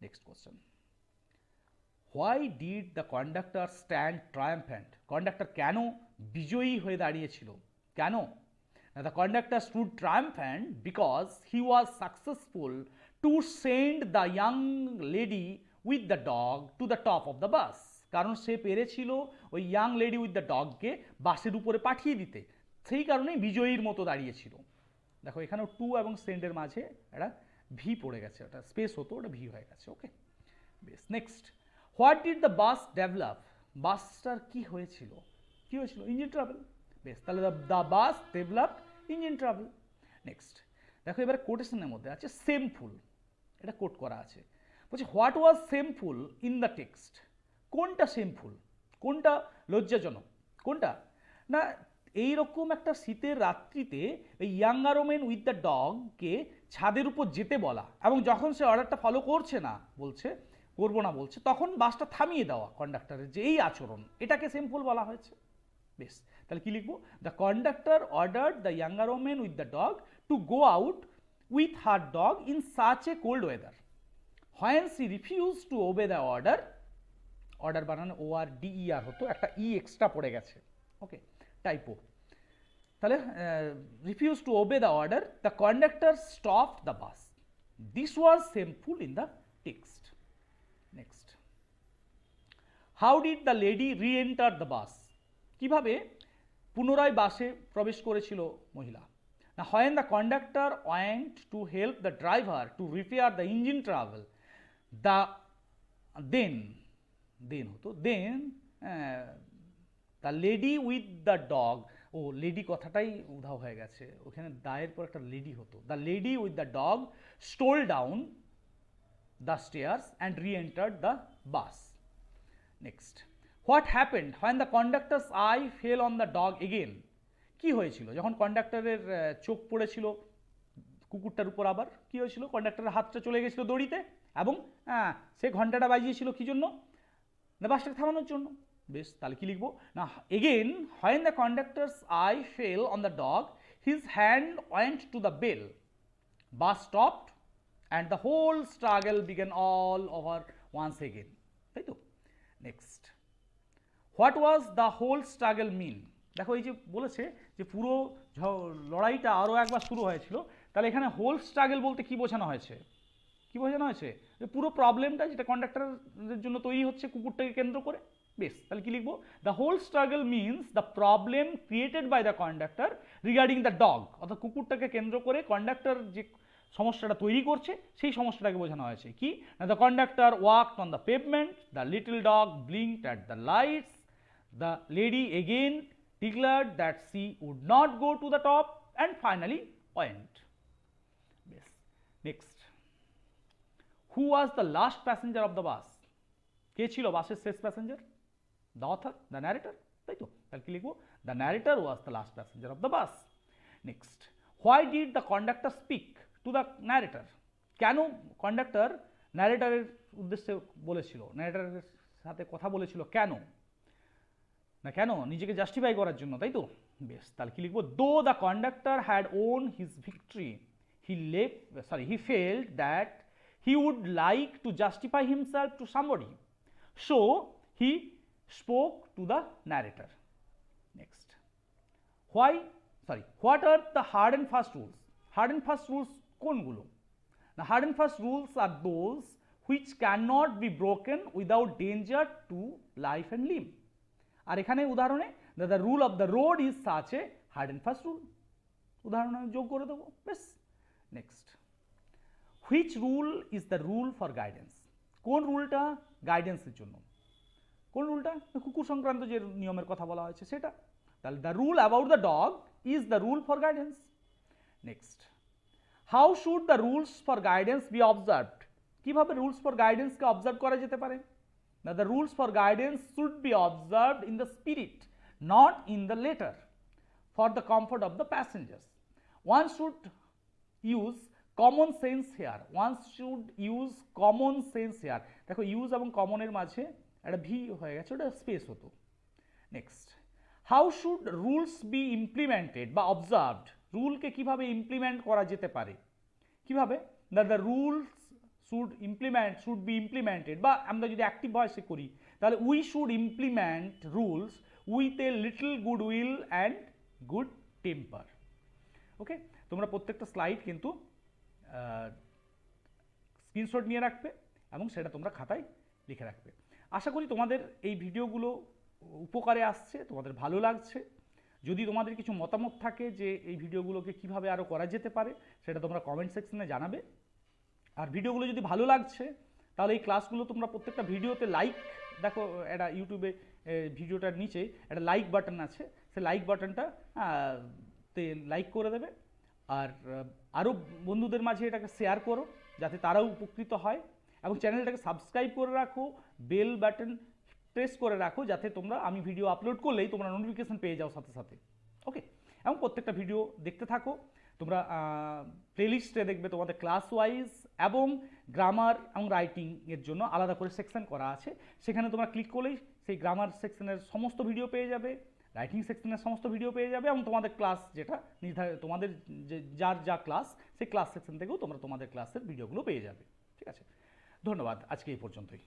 Next question, why did the conductor stand triumphant? Conductor কেন বিজয়ী হয়ে দাঁড়িয়েছিল? কেন? The conductor stood triumphant because he was successful to send the young lady with the dog to the top of the bus. কারণ সে পেরেছিল ওই ইয়াং লেডি উইথ দ্য ডগকে বাসের উপরে পাঠিয়ে দিতে, সেই কারণেই বিজয়ীর মতো দাঁড়িয়েছিল। দেখো এখানেও টু এবং সেন্ডের মাঝে একটা ভি পড়ে গেছে, ওটা স্পেস হতো, ওটা ভি হয়ে গেছে। ওকে, বেশ। Next, what did the bus develop? বাসটার কি হয়েছিল? Engine trouble. বেশ, তাহলে the bus developed engine trouble. Next, দেখো এবারে কোটেশনের মধ্যে আছে সেমফুল, এটা কোট করা আছে। বলছে what was সেমফুল in the text? কোনটা সেমফুল, কোনটা লজ্জাজনক, কোনটা? না এইরকম একটা শীতের রাত্রিতে এই ইয়াঙ্গার ওমেন উইথ দ্য ডগকে ছাদের উপর যেতে বলা, এবং যখন সে অর্ডারটা ফলো করছে না, করবো না বলছে, তখন বাসটা থামিয়ে দেওয়া কন্ডাক্টরের যে এই আচরণ, এটাকে সেমফুল বলা হয়েছে। বেশ, তাহলে কি লিখবো? The conductor ordered the younger women with the dog to go out with her dog in such a cold weather. When she refuse to obey the order, order বানানো ORDER হতো, একটা ই এক্সট্রা পড়ে গেছে, ওকে, টাইপো। তাহলে refuse to obey the order, the conductor stopped the bus. This was সেমফুল in the text. Next, how did the lady রি এন্টার দ্য বাস? কিভাবে পুনরায় বাসে প্রবেশ করেছিল মহিলা? না when the conductor went to help the driver to repair the engine trouble, the then হতো then the lady with the dog. ও লেডি কথাটাই উধাও হয়ে গেছে, ওখানে দায়ের পর একটা লেডি হতো। The lady with the dog stole down the stairs and রি entered the bus. Next, what happened when the conductor's eye fell on the dog again? কি হয়েছিল যখন কন্ডাক্টরের চোখ পড়েছিল কুকুরটার উপর? আবার কি হয়েছিল? কন্ডাক্টরের হাতটা চলে গেছিল দড়িতে, এবং সে ঘন্টাটা বাজিয়েছিল কি জন্য? না বাসটাকে থামানোর জন্য। বেশ, তাহলে কি লিখবো? না again when the conductor's eye fell on the dog his hand went to the bell, bus stopped and the whole struggle began all over once again, তাই তো? Next, what was the whole struggle mean? দেখো এই যে বলেছে যে পুরো লড়াইটা আরও একবার শুরু হয়েছিল, তাহলে এখানে হোল স্ট্রাগল বলতে কি বোঝানো হয়েছে? কি বোঝানো হয়েছে? যে পুরো প্রবলেমটা যেটা কন্ডাক্টরের জন্য তৈরি হচ্ছে কুকুরটাকে কেন্দ্র করে। বেশ, তাহলে কি লিখবো? The whole struggle means the problem created by the conductor regarding the dog, অর্থাৎ কুকুরটাকে কেন্দ্র করে কন্ডাক্টর যে সমস্যাটা তৈরি করছে সেই সমস্যাটাকে বোঝানো হয়েছে। কি না, the conductor walked on the pavement, the little dog blinked at the lights, the lady again declared that she would not go to the top, and finally went. Yes. Next, who was the last passenger of the bus? কে ছিল বাসের শেষ passenger? The author, the narrator, তাই তো? তাহলে কি লিখবো? The narrator was the last passenger of the bus. Next, why did the conductor speak to the narrator? কেন কন্ডাক্টর ন্যারেটরের উদ্দেশ্যে বলেছিল, ন্যারেটরের সাথে কথা বলেছিল? কেন না, কেন? নিজেকে জাস্টিফাই করার জন্য, তাই তো? বেশ, তাহলে কি লিখবো? Though the conductor had won his victory, he felt that he would like to justify himself to somebody, so he spoke to the narrator. Next, what are the hard and fast rules? Hard and fast rules কোনগুলো? না hard and fast rules are those which can not be broken without danger to life and limb. আর এখানে উদাহরণে the rule of the road is such a hard and fast rule, উদাহরণ আমি যোগ করে দেবো। বেশ, next, which rule is the rule for guidance, কোন রুলটা গাইডেন্সের জন্য, কোন রুলটা, কুকুর সংক্রান্ত যে নিয়মের কথা বলা হয়েছে সেটা, তাহলে the rule about the dog is the rule for guidance. Next, how should the rules for guidance be observed, কিভাবে রুলস ফর গাইডেন্সকে অবজার্ভ করা যেতে পারে, না the rules for guidance should be observed in the spirit not in the letter for the comfort of the passengers. One should use common sense here, one should use common sense here, দেখো ইউজ এবং কমনের মাঝে একটা ভি হয়ে গেছে, ওটা স্পেস হতো। Next, how should rules be implemented বা অবজার্ভড, রুলকে কিভাবে ইমপ্লিমেন্ট করা যেতে পারে, কিভাবে, that the rules should be implemented, বা আমরা যদি অ্যাক্টিভ ভয়েসে করি তাহলে we should implement rules with a little good will and good temper. Okay, তোমরা প্রত্যেকটা স্লাইড কিন্তু স্ক্রিনশট নিয়ে রাখবে এবং সেটা তোমরা খাতায় লিখে রাখবে। আশা করি তোমাদের এই ভিডিওগুলো উপকারে আসছে, তোমাদের ভালো লাগছে। যদি তোমাদের কিছু মতামত থাকে যে এই ভিডিওগুলোকে কিভাবে আরও করা যেতে পারে, সেটা তোমরা কমেন্ট সেকশনে জানাবে। আর ভিডিওগুলো যদি ভালো লাগছে তাহলে এই ক্লাসগুলো তোমরা প্রত্যেকটা ভিডিওতে লাইক, দেখো এটা ইউটিউবে ভিডিওটার নিচে একটা লাইক বাটন আছে, সেই লাইক বাটনটা তে লাইক করে দেবে। আর আরও বন্ধুদের মাঝে এটাকে শেয়ার করো যাতে তারাও উপকৃত হয়, এবং চ্যানেলটাকে সাবস্ক্রাইব করে রাখো, বেল বাটন প্রেস করে রাখো যাতে তোমরা আমি ভিডিও আপলোড করলেই তোমরা নোটিফিকেশান পেয়ে যাও সাথে সাথে। ওকে, এবং প্রত্যেকটা ভিডিও দেখতে থাকো। তোমরা প্লেলিস্টে দেখবে তোমাদের ক্লাস ওয়াইজ এবং গ্রামার এবং রাইটিংয়ের জন্য আলাদা করে সেকশন করা আছে, সেখানে তোমরা ক্লিক করলেই সেই গ্রামার সেকশনের সমস্ত ভিডিও পেয়ে যাবে, রাইটিং সেকশনের সমস্ত ভিডিও পেয়ে যাবে, এবং তোমাদের ক্লাস যেটা নির্ধারিত, তোমাদের যে যার যা ক্লাস সেই ক্লাস সেকশন থেকেও তোমরা তোমাদের ক্লাসের ভিডিওগুলো পেয়ে যাবে। ঠিক আছে, ধন্যবাদ, আজকে এই পর্যন্তই।